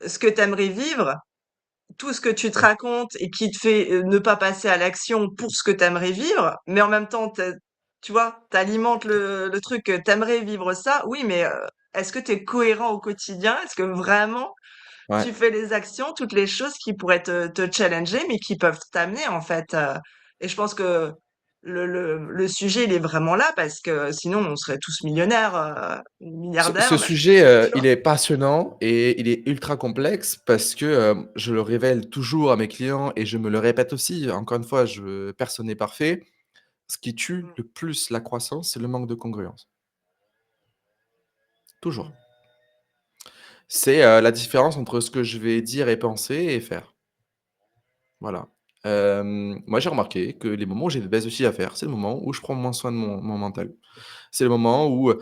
ce que tu aimerais vivre, tout ce que tu te racontes et qui te fait ne pas passer à l'action pour ce que tu aimerais vivre, mais en même temps, tu vois, t'alimentes le truc que t'aimerais vivre ça. Oui, mais est-ce que tu es cohérent au quotidien? Est-ce que vraiment ouais. tu fais les actions, toutes les choses qui pourraient te challenger, mais qui peuvent t'amener en fait. Et je pense que le sujet, il est vraiment là parce que sinon, on serait tous millionnaires, Ce milliardaires même, sujet, tu il vois. est passionnant et il est ultra complexe parce que, je le révèle toujours à mes clients et je me le répète aussi. Encore une fois, personne n'est parfait. Ce qui tue Mm, le plus la croissance, c'est le manque de congruence. Toujours. mm, C'est, la différence entre ce que je vais dire et penser et faire. Voilà. Moi, j'ai remarqué que les moments où j'ai des baisses de chiffre d'affaires, c'est le moment où je prends moins soin de mon mental. C'est le moment où,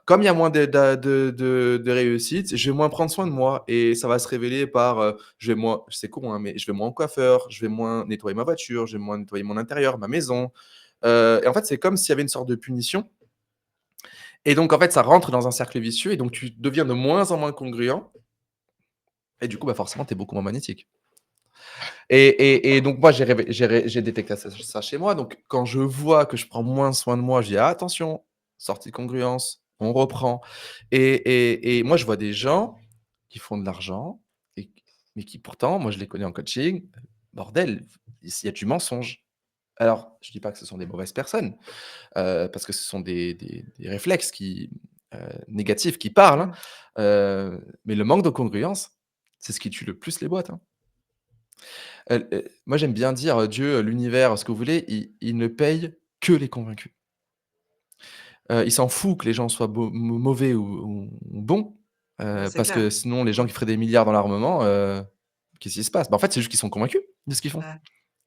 comme il y a moins de réussite, je vais moins prendre soin de moi et ça va se révéler par, je vais moins c'est con, hein, mais je vais moins au coiffeur, je vais moins nettoyer ma voiture, je vais moins nettoyer mon intérieur, ma maison, et en fait, c'est comme s'il y avait une sorte de punition et donc en fait, ça rentre dans un cercle vicieux et donc tu deviens de moins en moins congruent et du coup, bah, forcément, tu es beaucoup moins magnétique. mm, Et donc moi, j'ai détecté ça chez moi. Donc quand je vois que je prends moins soin de moi, je dis: «Ah attention, sortie de congruence, on reprend» et moi, je vois des gens qui font de l'argent mais qui pourtant, moi je les connais en coaching, bordel, il y a du mensonge. Alors, je dis pas que ce sont des mauvaises personnes, parce que ce sont des réflexes négatifs qui parlent, hein, Mmh. mais le manque de congruence, c'est ce qui tue le plus les boîtes, hein. Moi, j'aime bien dire, Dieu, l'univers, ce que vous voulez, il ne paye que les convaincus. Il s'en fout que les gens soient mauvais ou bons, Ouais, c'est parce que clair. sinon les gens Mmh. qui feraient des milliards dans l'armement, qu'est-ce qui se passe? Bah, en fait, c'est juste qu'ils sont convaincus de ce qu'ils font. Ouais.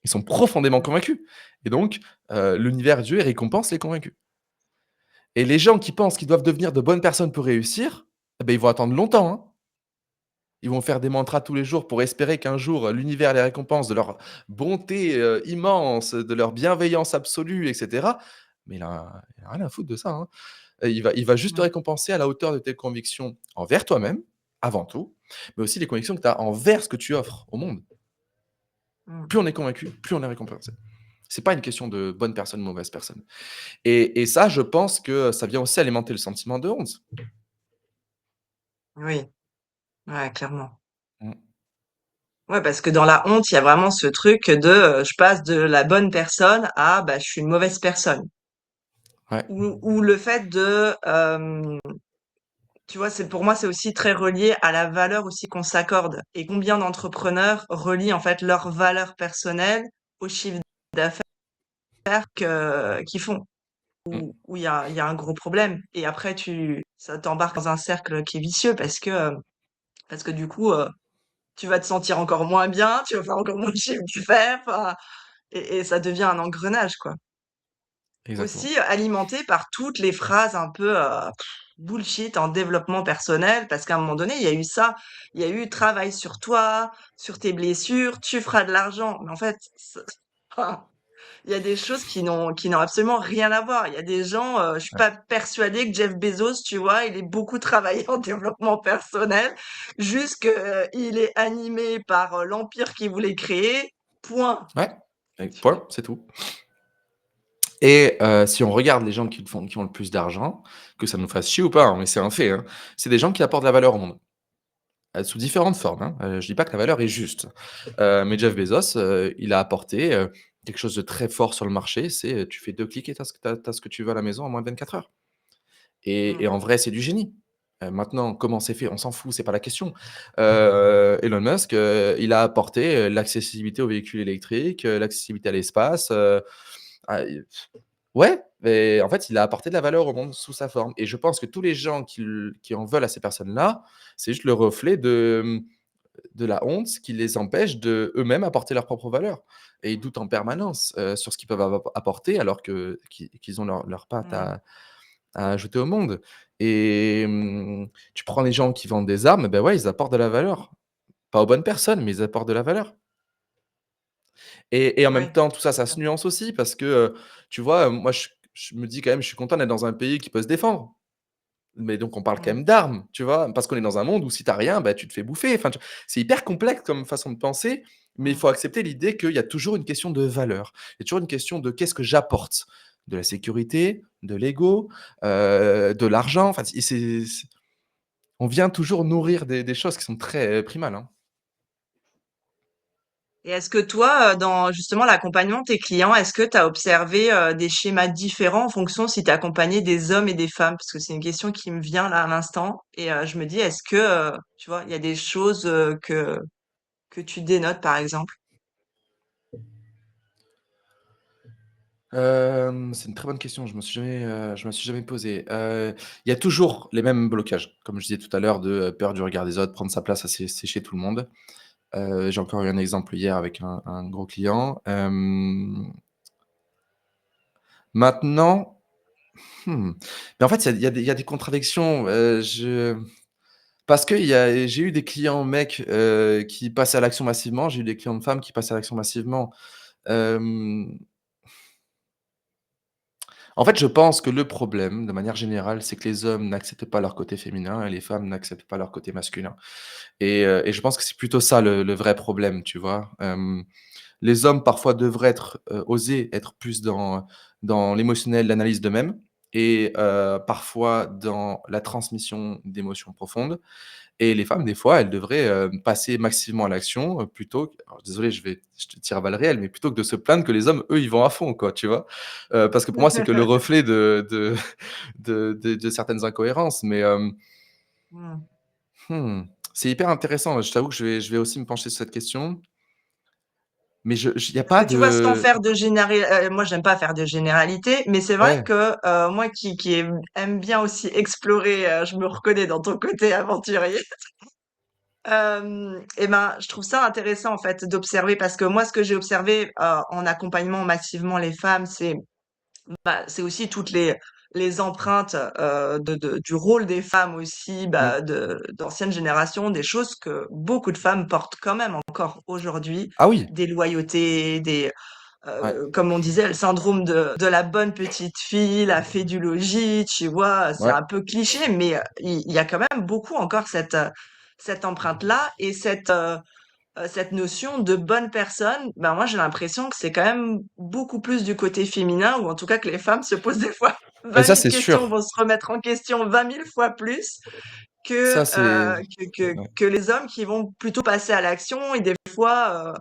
Ils sont profondément Mmh. convaincus et donc l'univers, Dieu, il récompense les convaincus et les gens qui pensent qu'ils doivent devenir de bonnes personnes pour réussir, eh beh, ils vont attendre longtemps, hein. Ils vont faire des mantras tous les jours pour espérer qu'un jour, l'univers les récompense de leur bonté, immense, de leur bienveillance absolue et cetera. Mais il a rien à foutre de ça, hein. Il va juste te Mmh. récompenser à la hauteur de tes convictions envers toi-même, avant tout, mais aussi les convictions que tu as envers ce que tu offres au monde. Mmh. Plus on est convaincu, plus on est récompensé. C'est pas une question de bonne personne, mauvaise personne et ça, je pense que ça vient aussi alimenter le sentiment de honte. Oui, ouais, clairement. Mmh. Ouais, parce que dans la honte, il y a vraiment ce truc de, je passe de la bonne personne à, bah, je suis une mauvaise personne. Ouais, Ou le fait de, tu vois, c'est pour moi, c'est aussi très relié à la valeur aussi qu'on s'accorde et combien d'entrepreneurs relient, en fait, leur valeur personnelle au chiffre d'affaires qu'ils font. mmh, Où il y a un gros problème et après ça t'embarque dans un cercle qui est vicieux parce que du coup, tu vas te sentir encore moins bien, tu vas faire encore moins de chiffre d'affaires, enfin et ça devient un engrenage, quoi. exactement. Aussi alimenté par toutes les phrases un peu, bullshit en développement personnel parce qu'à un moment donné, il y a eu ça. Il y a eu: «Travaille sur toi, sur tes blessures, tu feras de l'argent». Mais en fait, il y a des choses qui n'ont absolument rien à voir. Il y a des gens, je suis Ouais. pas persuadée que Jeff Bezos, tu vois, il ait beaucoup travaillé en développement personnel, juste que, il est animé par, l'empire qu'il voulait créer, point, Ouais, et tu vois? point, c'est tout et si on regarde les gens qui ont le plus d'argent, que ça nous fasse chier ou pas, hein, mais c'est un fait, hein, c'est des gens qui apportent de la valeur au monde. Sous différentes formes, hein. Je dis pas que la valeur est juste. Mais Jeff Bezos, il a apporté, quelque chose de très fort sur le marché, c'est, tu fais 2 clics et tu as ce que tu veux à la maison en moins de 24 heures et Mmh. en vrai, c'est du génie. Maintenant, comment c'est fait? On s'en fout, c'est pas la question. Elon Musk, il a apporté, l'accessibilité aux véhicules électriques, l'accessibilité à l'espace, à ouais, mais en fait, il a apporté de la valeur au monde sous sa forme et je pense que tous les gens qui en veulent à ces personnes-là, c'est juste le reflet de la honte qui les empêche de eux-mêmes apporter leur propre valeur et ils doutent en permanence, sur ce qu'ils peuvent apporter alors qu'ils ont leur patte Mmh. à ajouter au monde et tu prends les gens qui vendent des armes, ben ouais, ils apportent de la valeur. Pas aux bonnes personnes, mais ils apportent de la valeur et en même Ouais, temps, tout ça, c'est ça ça. se nuance aussi parce que, tu vois, moi, je me dis quand même, je suis content d'être dans un pays qui peut se défendre. Mais donc on parle quand Mmh. même d'armes, tu vois? Parce qu'on est dans un monde où si tu as rien, bah, tu te fais bouffer. Enfin, c'est hyper complexe comme façon de penser, mais il Mmh. faut accepter l'idée qu'il y a toujours une question de valeur. Il y a toujours une question de qu'est-ce que j'apporte? De la sécurité, de l'ego, de l'argent, enfin, on vient toujours nourrir des choses qui sont très, primales, hein. Et est-ce que toi, dans justement l'accompagnement de tes clients, est-ce que tu as observé, des schémas différents en fonction si tu accompagnais des hommes et des femmes? Parce que c'est une question qui me vient là à l'instant et je me dis est-ce que, tu vois, il y a des choses, que tu dénotes par exemple? C'est une très bonne question, je me suis jamais posé. Il y a toujours les mêmes blocages, comme je disais tout à l'heure de, peur du regard des autres, prendre sa place, ça c'est chez tout le monde. J'ai encore eu un exemple hier avec un gros client. Maintenant, mais en fait, il y a des contradictions, parce que j'ai eu des clients mecs, qui passaient à l'action massivement, j'ai eu des clients de femmes qui passaient à l'action massivement. Hem, En fait, je pense que le problème, de manière générale, c'est que les hommes n'acceptent pas leur côté féminin et les femmes n'acceptent pas leur côté masculin et je pense que c'est plutôt ça le vrai problème, tu vois? Les hommes parfois devraient oser être plus dans l'émotionnel, l'analyse d'eux-mêmes et parfois dans la transmission d'émotions profondes. Et les femmes, des fois, elles devraient, passer massivement à l'action, plutôt q alors désolé, je te tire à balles réelles, mais plutôt que de se plaindre que les hommes, eux, ils vont à fond, quoi, tu vois? Parce que pour moi, c'est que le reflet de de certaines incohérences, mais Mmh. mmh, c'est hyper intéressant. Je t'avoue que je vais aussi me pencher sur cette question, mais je il y a Parce pas que tu vois, sans de faire de moi j'aime pas faire de généralité, mais c'est vrai ouais, que, moi qui aime bien aussi explorer, je me reconnais dans ton côté aventurier. Et ben, je trouve ça intéressant en fait d'observer parce que moi, ce que j'ai observé, en accompagnant massivement les femmes, c'est aussi toutes les empreintes, du rôle des femmes aussi, mmh. bah, d'anciennes générations, des choses que beaucoup de femmes portent quand même encore aujourd'hui, Ah oui, des loyautés, ouais, comme on disait, le syndrome de la bonne petite fille, la fée du logis, tu vois? C'est ouais. un peu cliché, mais il y a quand même beaucoup encore cette empreinte-là et cette notion de bonne personne. Ben, moi, j'ai l'impression que c'est quand même beaucoup plus du côté féminin ou en tout cas que les femmes se posent des fois Mais vingt ça, mille c'est questions, sûr. vont se remettre en question 20 000 fois plus que, Ça, c'est ouais, que les hommes qui vont plutôt passer à l'action et des fois,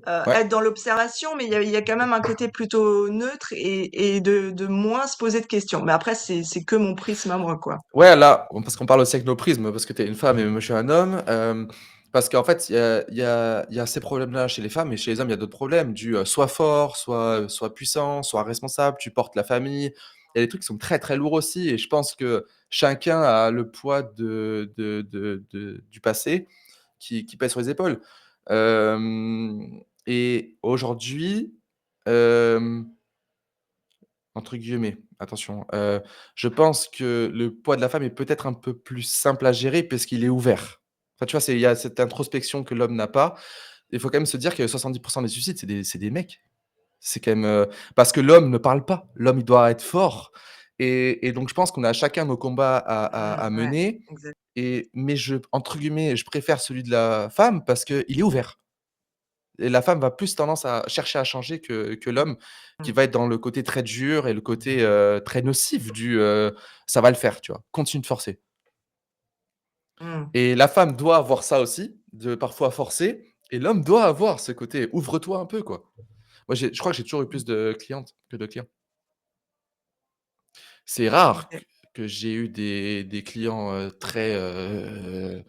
ouais. être dans l'observation, mais il y a quand même un côté plutôt neutre et de moins se poser de questions. Mais après, c'est que mon prisme à moi, quoi. Ouais, là, parce qu'on parle aussi avec nos prismes, parce que tu es une femme et moi je suis un homme, parce qu'en fait, il y a ces problèmes-là chez les femmes et chez les hommes, il y a d'autres problèmes du, sois fort, sois puissant, sois responsable, tu portes la famille. Il y a des trucs qui sont très, très lourds aussi et je pense que chacun a le poids du passé qui pèse sur les épaules. Et aujourd'hui, hem entre guillemets, attention, je pense que le poids de la femme est peut-être un peu plus simple à gérer parce qu'il est ouvert. Enfin, tu vois, il y a cette introspection que l'homme n'a pas. Il faut quand même se dire que 70 des suicides, c'est des mecs. C'est quand même, parce que l'homme ne parle pas. L'homme, il doit être fort et donc je pense qu'on a chacun nos combats à Ouais, mener exact. mais entre guillemets, «je préfère celui de la femme» parce qu'il est ouvert. Et la femme va plus tendance à chercher à changer que Mmh. l'homme, qui Mmh. va être dans le côté très dur et le côté, très nocif «ça va le faire», tu vois? Continue de forcer. Mmh. Et la femme doit avoir ça aussi, de parfois forcer et l'homme doit avoir ce côté «ouvre-toi un peu», quoi. Moi, je crois que j'ai toujours eu Mmh. plus de clientes que de clients. C'est rare OK. que j'ai eu des clients, très,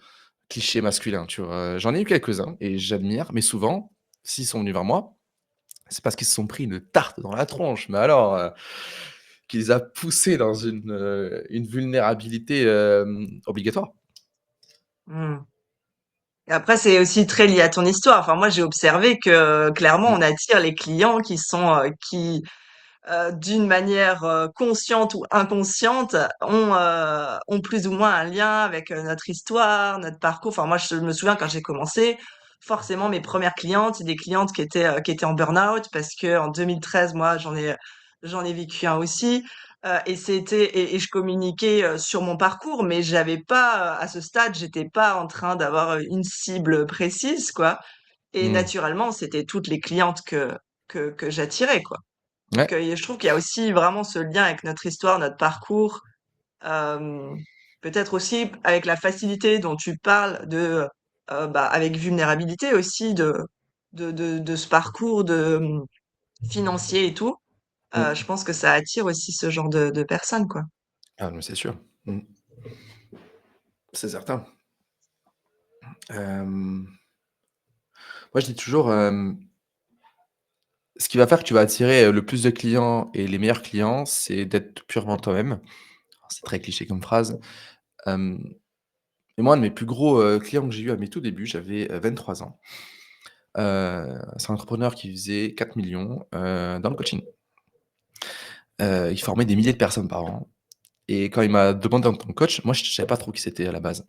clichés masculins, tu vois? J'en ai eu quelques-uns et j'admire, mais souvent, s'ils sont venus vers moi, c'est parce qu'ils se sont pris une tarte dans la tronche, mais alors, qui les a poussés dans une vulnérabilité, obligatoire. Mmh. Et après, c'est aussi très lié à ton histoire. Enfin, moi, j'ai observé que clairement, Mmh, on attire les clients qui, d'une manière consciente ou inconsciente, ont plus ou moins un lien avec notre histoire, notre parcours. Enfin, moi, je me souviens quand j'ai commencé, forcément, mes premières clientes, c'est des clientes qui étaient en burn-out parce que en 2013, moi, j'en ai vécu un aussi. Et je communiquais sur mon parcours, mais j'avais pas, à ce stade, j'étais pas en train d'avoir une cible précise, quoi. Et mmh, naturellement, c'était toutes les clientes que j'attirais, quoi. Donc, ouais, je trouve qu'il y a aussi vraiment ce lien avec notre histoire, notre parcours. Hem, Peut-être aussi avec la facilité dont tu parles bah, avec vulnérabilité aussi de ce parcours financier et tout. Je mmh. pense que ça attire aussi ce genre de personnes, quoi. Ah mais c'est sûr. Mmh. C'est certain. Hem, moi je dis toujours, ce qui va faire que tu vas attirer, le plus de clients et les meilleurs clients, c'est d'être purement toi-même. Alors c'est très cliché comme phrase, hem et moi un de mes plus gros, clients que j'ai eu à mes tout débuts, j'avais, 23 ans. C'est un entrepreneur qui faisait 4 millions 000 dans le coaching. Il formait des milliers de personnes par an et quand il m'a demandé en tant que coach, moi je savais pas trop qui c'était à la base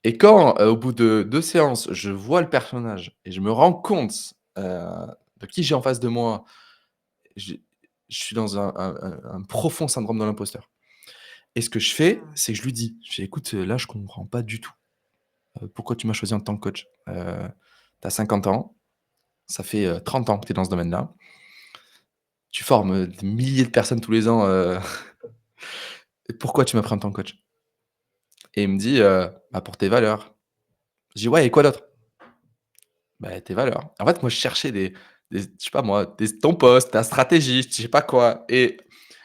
et quand, au bout de 2 séances, je vois le personnage et je me rends compte, de qui j'ai en face de moi, j'ai je suis dans un profond syndrome de l'imposteur et ce que je fais, Mmh. c'est que je lui dis, je fais: «Écoute, là je comprends pas du tout, pourquoi tu m'as choisi en tant que coach? Tu as 50 ans, ça fait, 30 ans que tu es dans ce domaine-là, tu formes, des milliers de personnes tous les ans, «Et pourquoi tu m'as pris en tant que coach?» Et il me dit, «Bah, pour tes valeurs». Je dis: «Ouais et quoi d'autre?» «Bah, tes valeurs». En fait, moi, je cherchais des je sais pas moi, ton poste, ta stratégie, je sais pas quoi et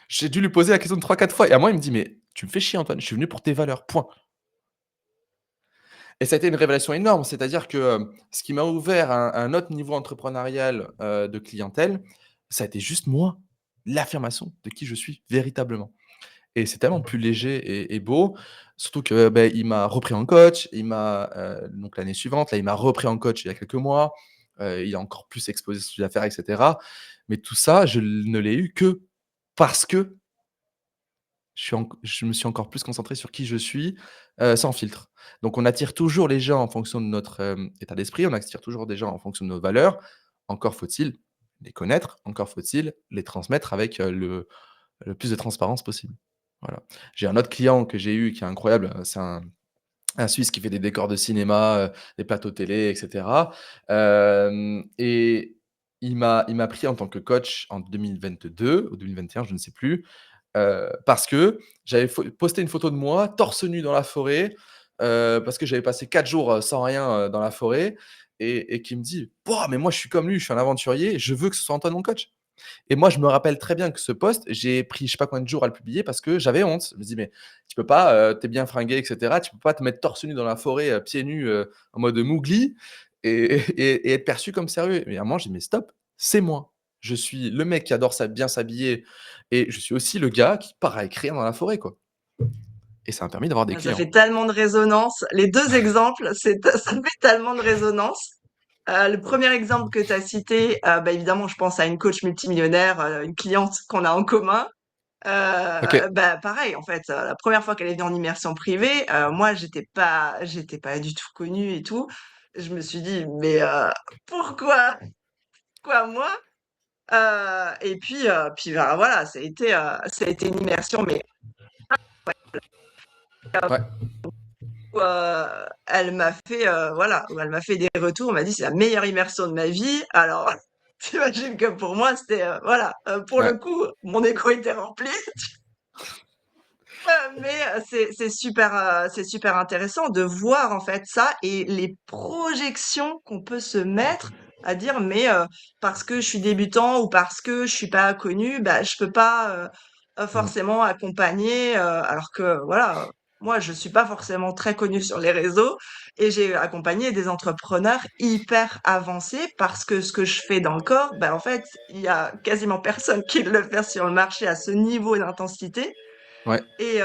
j'ai dû lui poser la question 3-4 fois et à un moment, il me dit: «Mais tu me fais chier Antoine, je suis venu pour tes valeurs, point». Et ça a été une révélation énorme, c'est-à-dire que, ce qui m'a ouvert un autre niveau entrepreneurial, de clientèle, ça a été juste moi, l'affirmation de qui je suis véritablement. Et c'est tellement plus léger et beau, surtout que, beh, il m'a repris en coach, il m'a, donc l'année suivante, là, il m'a repris en coach il y a quelques mois, il a encore plus exposé ce qu'il a faire et cetera. Mais tout ça, je ne l'ai eu que parce que je me suis encore plus concentré sur qui je suis, sans filtre. Donc on attire toujours les gens en fonction de notre, état d'esprit, on attire toujours des gens en fonction de nos valeurs. Encore faut-il les connaître, encore faut-il les transmettre avec, le plus de transparence possible. Voilà. J'ai un autre client que j'ai eu qui est incroyable, c'est un Suisse qui fait des décors de cinéma, des plateaux télé et cetera. Et il m'a pris en tant que coach en 2022 ou 2021, je ne sais plus, parce que j'avais posté une photo de moi torse nu dans la forêt, parce que j'avais passé 4 jours, sans rien, dans la forêt et qui me dit: «Pouah, mais moi je suis comme lui, je suis un aventurier, je veux que ce soit Antoine mon coach». Et moi, je me rappelle très bien que ce post, j'ai pris je sais pas combien de jours à le publier parce que j'avais honte. Je me dis: «Mais tu peux pas, tu es bien fringué et cetera, tu peux pas te mettre torse nu dans la forêt, pieds nus, en mode Mowgli et être perçu comme sérieux». Mais à un moment, j'ai dit: «Mais stop, c'est moi. Je suis le mec qui adore bien s'habiller et je suis aussi le gars qui part à écrire dans la forêt, quoi». Et ça m'a permis d'avoir des Ah, ça clients. fait tellement de résonance. Les 2 exemples, ça fait tellement de résonance. Le premier exemple que tu as cité, bah, évidemment, je pense à une coach multimillionnaire, une cliente qu'on a en commun. OK. Bah, pareil, en fait, la première fois qu'elle est venue en immersion privée, moi, j'étais pas du tout connue et tout. Je me suis dit: «Mais, pourquoi? Pourquoi moi?» Et puis, bah, voilà, ça a été une immersion, mais Ouais, où, elle m'a fait, voilà, où elle m'a fait des retours. Elle m'a dit: «C'est la meilleure immersion de ma vie». Alors, tu imagines que pour moi, c'était, voilà, pour ouais, le coup, mon ego était rempli. Mais c'est super intéressant de voir en fait ça et les projections qu'on peut se mettre à dire: «Mais, parce que je suis débutant ou parce que je suis pas connu, bah, je peux pas, mmh, forcément accompagner», alors que voilà, moi je suis pas forcément très connue sur les réseaux et j'ai accompagné des entrepreneurs hyper avancés parce que ce que je fais dans le corps, bah, en fait, il y a quasiment personne qui le fait sur le marché à ce niveau d'intensité ouais, et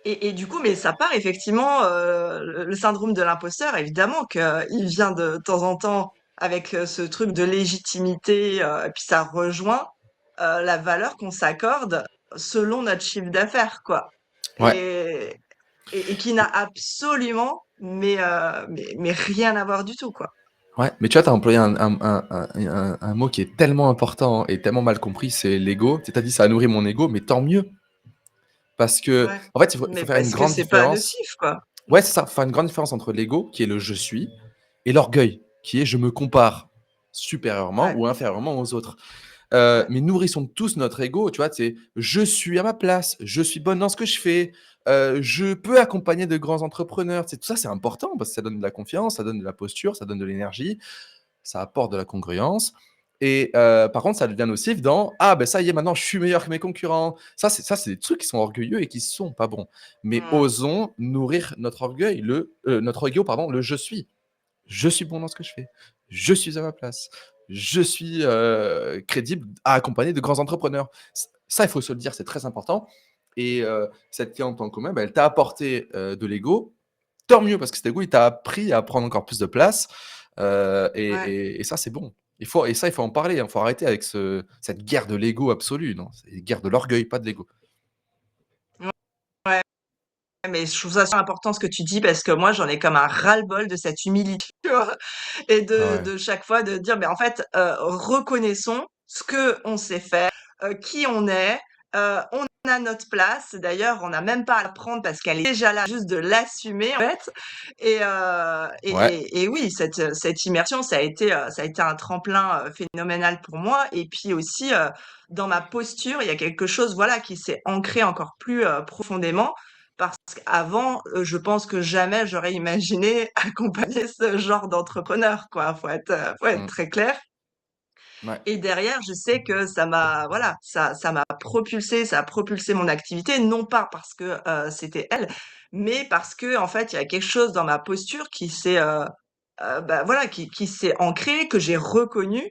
et du coup, mais ça part effectivement, le syndrome de l'imposteur, évidemment qu'il vient de temps en temps avec, ce truc de légitimité, et puis ça rejoint, la valeur qu'on s'accorde selon notre chiffre d'affaires, quoi. ouais, Et et qui n'a absolument, mais rien à voir du tout, quoi. ouais. Mais tu vois, tu as employé un mot qui est tellement important et tellement mal compris, c'est l'ego. Tu as dit: «Ça a nourri mon ego», mais tant mieux. Parce que Ouais, en fait, il faut mais faire une parce que grande c'est pas différence. nocif, quoi. Ouais, Mmh. c'est ça, faut faire une grande différence entre l'ego, qui est le «je suis» et l'orgueil, qui est «je me compare supérieurement Ouais, ou inférieurement aux autres». ouais. Mais nourrissons tous notre ego, tu vois? C'est: «Je suis à ma place, je suis bonne dans ce que je fais, je peux accompagner de grands entrepreneurs». C'est tout ça, c'est important parce que ça donne de la confiance, ça donne de la posture, ça donne de l'énergie, ça apporte de la congruence et par contre, ça devient nocif dans: «Ah ben ça y est, maintenant je suis meilleur que mes concurrents». Ça, c'est des trucs qui sont orgueilleux et qui sont pas bons. Mais Mmh. osons nourrir notre orgueil, notre ego pardon, le «je suis». Je suis bon dans ce que je fais. Je suis à ma place. Je suis, crédible à accompagner de grands entrepreneurs. Ça, il faut se le dire, c'est très important et cette cliente en commun, bah, elle t'a apporté, de l'ego. Tant mieux parce que cet ego, il t'a appris à prendre encore plus de place, et Ouais. et ça, c'est bon. Il faut en parler, hein. Il faut arrêter avec cette guerre de l'ego absolue, non, c'est une guerre de l'orgueil, pas de l'ego. Ouais. Mais je trouve ça super important ce que tu dis parce que moi j'en ai comme un ras-le-bol de cette humilité, tu vois? Et Ah ouais. de chaque fois de dire: «Mais en fait, reconnaissons ce qu'on sait faire, qui on est On a notre place. D'ailleurs, on n'a même pas à la prendre parce qu'elle est déjà là, juste de l'assumer, en fait. Et, Ouais. et oui, cette immersion, ça a été un tremplin phénoménal pour moi. Et puis aussi, dans ma posture, il y a quelque chose, voilà, qui s'est ancré encore plus profondément. Parce qu'avant, je pense que jamais j'aurais imaginé accompagner ce genre d'entrepreneur, quoi. Faut être Mmh. très clair. Ouais. Et derrière, je sais que ça m'a, voilà, ça m'a propulsé, ça a propulsé mon activité, non pas parce que c'était elle, mais parce que en fait, il y a quelque chose dans ma posture qui s'est, bah, voilà, qui s'est ancré, que j'ai reconnu.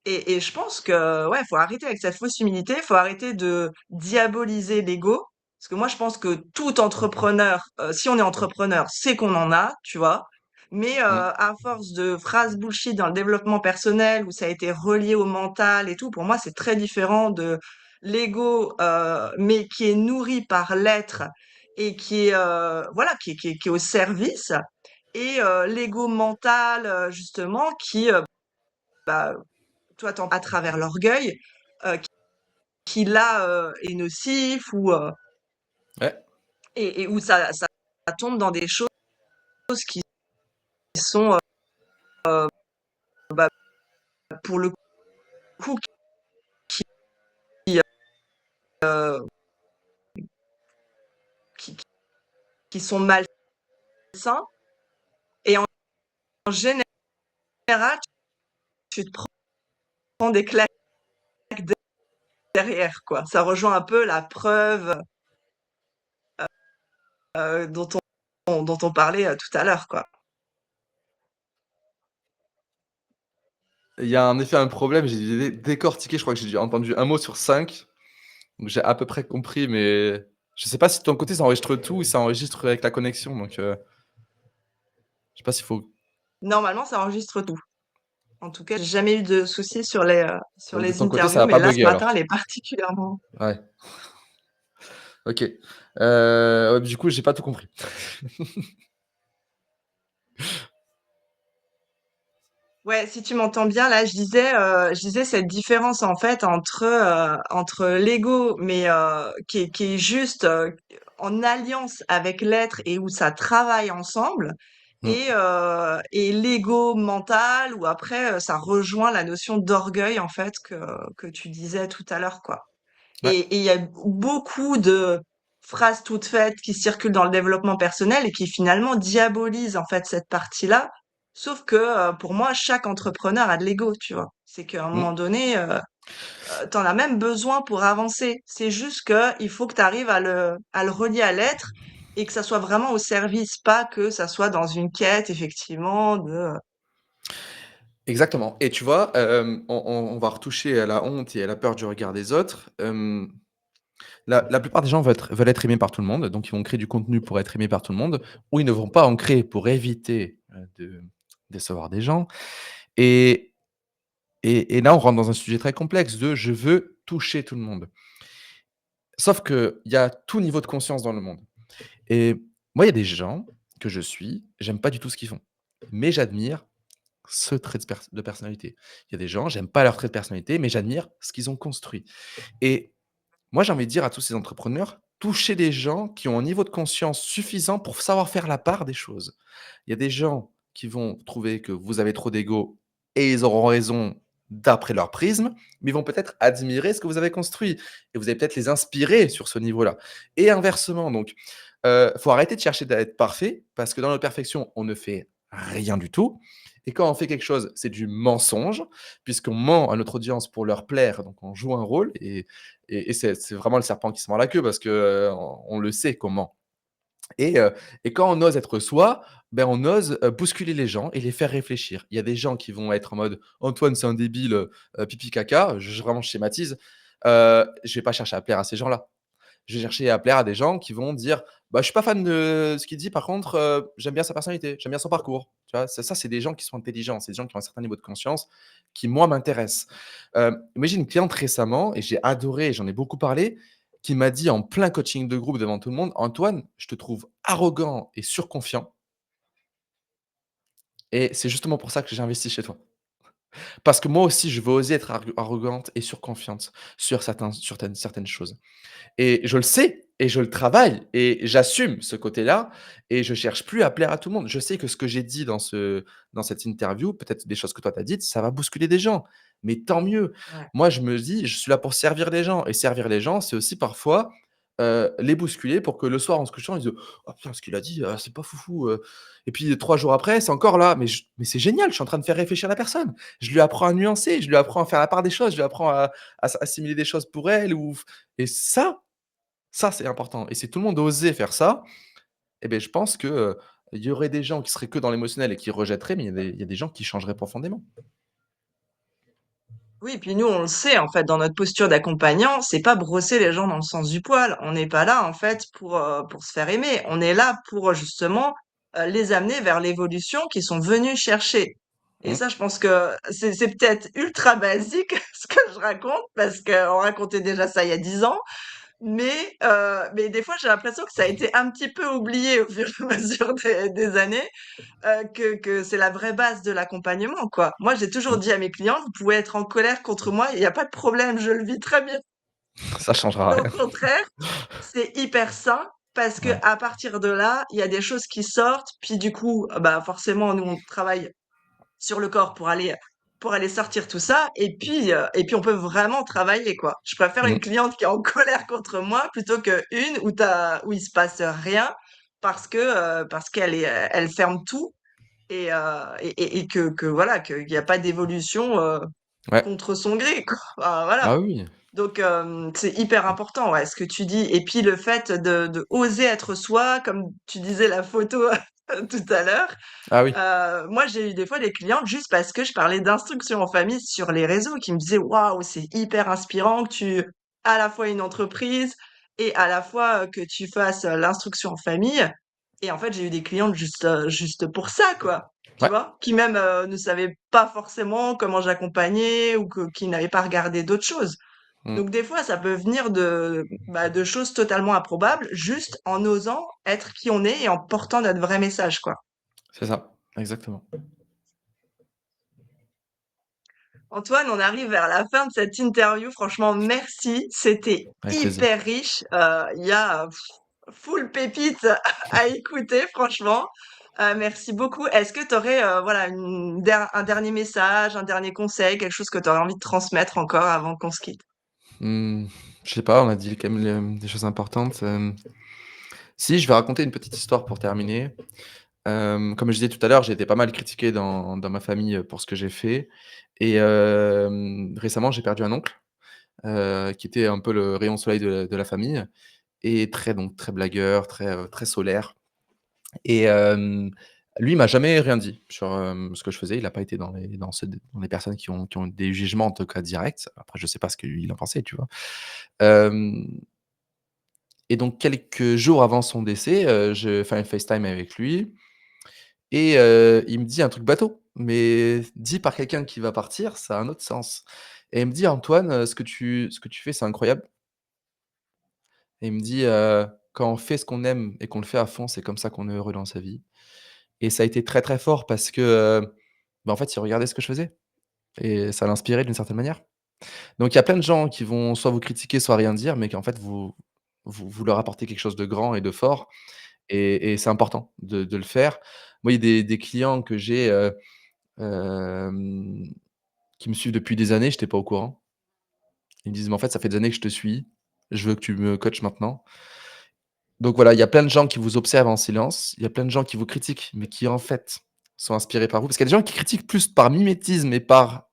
Et je pense que, ouais, faut arrêter avec cette fausse humilité, faut arrêter de diaboliser l'ego. Parce que moi, je pense que tout entrepreneur, si on est entrepreneur, c'est qu'on en a, tu vois. Mais Mmh. à force de phrases bullshit dans le développement personnel, où ça a été relié au mental et tout, pour moi, c'est très différent de l'ego, mais qui est nourri par l'être et qui est, voilà, qui est au service. Et l'ego mental, justement, qui, bah, toi, à travers l'orgueil, heu, qui là, est nocif ou, Ouais. et où ça tombe dans des choses qui sont, bah, pour le coup, qui, heu, qui qui sont malsains et en général, tu te prends des claques derrière, quoi. Ça rejoint un peu la preuve, dont on parlait, tout à l'heure, quoi. Il y a en effet un problème, j'ai dû décortiquer, je crois que j'ai dû entendu un mot sur 5, donc j'ai à peu près compris, mais je sais pas si de ton côté ça enregistre tout ou ça enregistre avec la connexion, donc je sais pas s'il faut Normalement, ça enregistre tout. En tout cas, j'ai jamais eu de soucis sur de les ton côté ça interviews, va mais pas là, ce bugger matin, alors? elle est particulièrement. Ouais, OK. Ouais, du coup, j'ai pas tout compris. Ouais, si tu m'entends bien, là, je disais cette différence en fait entre l'ego, mais qui est juste en alliance avec l'être et où ça travaille ensemble, Mmh. et l'ego mental où après ça rejoint la notion d'orgueil en fait que tu disais tout à l'heure, quoi. Ouais. Et il y a beaucoup de phrases toutes faites qui circulent dans le développement personnel et qui finalement diabolisent en fait cette partie-là. Sauf que pour moi, chaque entrepreneur a de l'ego, tu vois. C'est qu'à un Mmh. moment donné, t'en as même besoin pour avancer. C'est juste que il faut que tu arrives à le relier à l'être et que ça soit vraiment au service, pas que ça soit dans une quête effectivement de. Exactement, et tu vois, on va retoucher à la honte et à la peur du regard des autres. La plupart des gens veulent être aimés par tout le monde, donc ils vont créer du contenu pour être aimés par tout le monde, ou ils ne vont pas en créer pour éviter, de décevoir des gens, et et là, on rentre dans un sujet très complexe de: «Je veux toucher tout le monde». Sauf qu'il y a tout niveau de conscience dans le monde, et moi, il y a des gens que je suis, j'aime pas du tout ce qu'ils font, mais j'admire ce trait de personnalité. Il y a des gens, j'aime pas leur trait de personnalité, mais j'admire ce qu'ils ont construit, et moi, j'ai envie de dire à tous ces entrepreneurs: touchez des gens qui ont un niveau de conscience suffisant pour savoir faire la part des choses. Il y a des gens qui vont trouver que vous avez trop d'ego, et ils auront raison d'après leur prisme, mais ils vont peut-être admirer ce que vous avez construit et vous allez peut-être les inspirer sur ce niveau-là, et inversement. Donc faut arrêter de chercher à être parfait, parce que dans notre perfection, on ne fait rien du tout, et quand on fait quelque chose, c'est du mensonge, puisqu'on ment à notre audience pour leur plaire, donc on joue un rôle, et c'est vraiment le serpent qui se mord la queue, parce que, on le sait qu'on ment, et quand on ose être soi, ben, on ose, bousculer les gens et les faire réfléchir. Il y a des gens qui vont être en mode: «Antoine, c'est un débile, pipi caca», je vraiment schématise, je vais pas chercher à plaire à ces gens-là. Je vais chercher à plaire à des gens qui vont dire: «Bah, je suis pas fan de ce qu'il dit, par contre, j'aime bien sa personnalité, j'aime bien son parcours». Tu vois? Ça, c'est des gens qui sont intelligents, c'est des gens qui ont un certain niveau de conscience qui, moi, m'intéressent. Moi, j'ai une cliente récemment, et j'ai adoré, j'en ai beaucoup parlé, qui m'a dit en plein coaching de groupe devant tout le monde: «Antoine, je te trouve arrogant et surconfiant, et c'est justement pour ça que j'ai investi chez toi». Parce que moi aussi, je veux oser être arrogante et surconfiante sur certaines choses. Et je le sais et je le travaille et j'assume ce côté-là et je cherche plus à plaire à tout le monde. Je sais que ce que j'ai dit dans cette interview, peut-être des choses que toi tu as dites, ça va bousculer des gens, mais tant mieux. Ouais. Moi, je me dis: «Je suis là pour servir les gens» et servir les gens, c'est aussi parfois, les bousculer pour que le soir, en se couchant, ils disent: «Oh putain, ce qu'il a dit, c'est pas foufou, et puis 3 jours après, c'est encore là. Mais c'est génial, je suis en train de faire réfléchir la personne. Je lui apprends à nuancer, je lui apprends à faire la part des choses, je lui apprends à assimiler des choses pour elle ou et ça, c'est important et si tout le monde osait faire ça, et beh, je pense que, il y aurait des gens qui seraient que dans l'émotionnel et qui rejetteraient, mais il y a des gens qui changeraient profondément. Oui, puis nous, on le sait, en fait, dans notre posture d'accompagnant, c'est pas brosser les gens dans le sens du poil. On n'est pas là, en fait, pour se faire aimer. On est là pour, justement, les amener vers l'évolution qu'ils sont venus chercher. Et Mmh. ça, je pense que c'est peut-être ultra basique ce que je raconte, parce qu'on racontait déjà ça il y a 10 ans. Mais des fois, j'ai l'impression que ça a été un petit peu oublié au fur et à mesure des années, que c'est la vraie base de l'accompagnement, quoi. Moi, j'ai toujours Mmh. dit à mes clients: «Vous pouvez être en colère contre moi, il y a pas de problème, je le vis très bien». Ça changera Au rien. contraire, c'est hyper sain parce que Ouais. à partir de là, il y a des choses qui sortent, puis du coup, bah, forcément, nous, on travaille sur le corps pour aller sortir tout ça et puis on peut vraiment travailler, quoi. Je préfère une Mmh. cliente qui est en colère contre moi plutôt qu'une où il se passe rien parce qu'elle elle ferme tout et que voilà, qu'il y a pas d'évolution, Ouais. contre son gré, quoi. Enfin, voilà. Ah oui. Donc c'est hyper important, ouais, ce que tu dis et puis le fait de oser être soi, comme tu disais la photo tout à l'heure. Ah oui. Moi, j'ai eu des fois des clientes juste parce que je parlais d'instruction en famille sur les réseaux qui me disaient: «Waouh, c'est hyper inspirant que tu à la fois une entreprise et à la fois, que tu fasses, l'instruction en famille» et en fait, j'ai eu des clientes juste pour ça, quoi, tu Ouais. vois? Qui même, ne savaient pas forcément comment j'accompagnais ou qui n'avaient pas regardé d'autres choses. Mmh. Donc des fois, ça peut venir de choses totalement improbables, juste en osant être qui on est et en portant notre vrai message, quoi. C'est ça, exactement. Antoine, on arrive vers la fin de cette interview. Franchement, merci. C'était Avec plaisir. hyper riche. Il y a full pépite à écouter, franchement. Merci beaucoup. Est-ce que tu aurais voilà, un dernier message, un dernier conseil, quelque chose que tu aurais envie de transmettre encore avant qu'on se quitte? Mmh, je sais pas, on a dit quand même des choses importantes, Si, je vais raconter une petite histoire pour terminer. Comme je disais tout à l'heure, j'ai été pas mal critiqué dans ma famille, pour ce que j'ai fait et récemment, j'ai perdu un oncle, qui était un peu le rayon de soleil de la famille et très blagueur, très solaire et lui, il m'a jamais rien dit sur, ce que je faisais. Il a pas été dans les personnes qui ont des jugements, en tout cas directs. Après, je sais pas ce qu'il en pensait, tu vois? Hem Et donc quelques jours avant son décès, je fais un FaceTime avec lui et il me dit un truc bateau, mais dit par quelqu'un qui va partir, ça a un autre sens et il me dit: «Antoine, ce que tu fais, c'est incroyable» et il me dit: «Quand on fait ce qu'on aime et qu'on le fait à fond, c'est comme ça qu'on est heureux dans sa vie» et ça a été très, très fort parce que, bah, en fait, il regardait ce que je faisais et ça l'inspirait d'une certaine manière. Donc il y a plein de gens qui vont soit vous critiquer, soit rien dire, mais qu'en fait vous leur apportez quelque chose de grand et de fort. Et c'est important de le faire. Moi, il y a des clients que j'ai, hem, qui me suivent depuis des années, j'étais pas au courant. Ils me disent: «Mais en fait, ça fait des années que je te suis, je veux que tu me coaches maintenant». Donc voilà, il y a plein de gens qui vous observent en silence, il y a plein de gens qui vous critiquent, mais qui en fait sont inspirés par vous. Parce qu'il y a des gens qui critiquent plus par mimétisme et par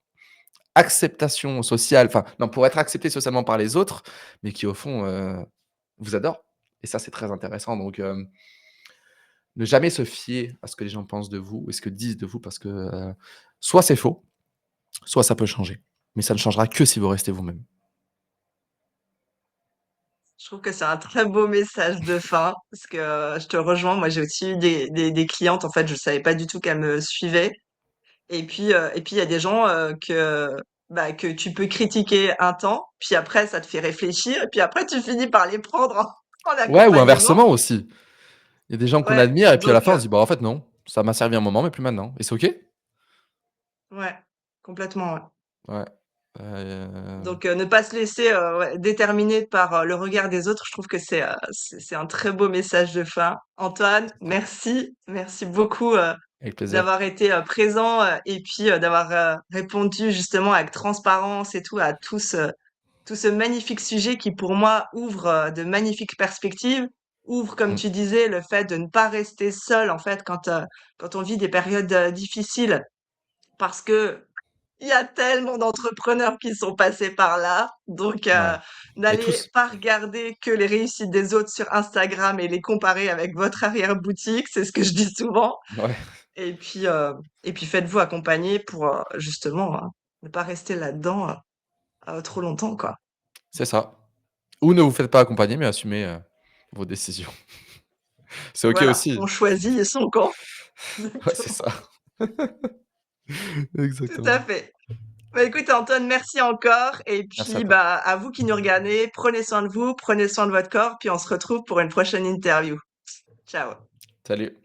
acceptation sociale, enfin non, pour être accepté socialement par les autres, mais qui au fond, vous adorent et ça, c'est très intéressant donc ne jamais se fier à ce que les gens pensent de vous et ce que disent de vous parce que, soit c'est faux, soit ça peut changer. Mais ça ne changera que si vous restez vous-même. Je trouve que c'est un très beau message de fin parce que je te rejoins. Moi, j'ai aussi eu des clientes, en fait, je savais pas du tout qu'elles me suivaient. Et puis il y a des gens bah, que tu peux critiquer un temps, puis après, ça te fait réfléchir, et puis après, tu finis par les prendre en Ouais, ou accompagnement. inversement aussi. Il y a des gens qu'on Ouais, admire et puis à la donc, fin on se dit: «Bah, en fait non, ça m'a servi un moment mais plus maintenant» et c'est OK. ouais. complètement, ouais. Ouais, heu, Donc ne pas se laisser, ouais, déterminer par, le regard des autres, je trouve que c'est un très beau message de fin. Antoine, merci, merci beaucoup, avec plaisir. d'avoir été, présent, et puis, d'avoir, répondu justement avec transparence et tout à tout ce magnifique sujet qui pour moi ouvre, de magnifiques perspectives, ouvre, comme Mmh, tu disais, le fait de ne pas rester seul en fait quand on vit des périodes, difficiles parce que il y a tellement d'entrepreneurs qui sont passés par là, donc ouais et n'allez tous. pas regarder que les réussites des autres sur Instagram et les comparer avec votre arrière-boutique, c'est ce que je dis souvent. Ouais, Et puis, heu et puis faites-vous accompagner pour, justement, ne pas rester là-dedans, trop longtemps, quoi. c'est ça. Ou ne vous faites pas accompagner, mais assumez, vos décisions. C'est OK Voilà, aussi. on choisit son camp. Ouais, c'est Exactement, ça. tout à Exactement. fait. Bah, écoute Antoine, merci encore et Merci à puis, toi. bah, à vous qui nous regardez, prenez soin de vous, prenez soin de votre corps, puis on se retrouve pour une prochaine interview. Ciao. Salut.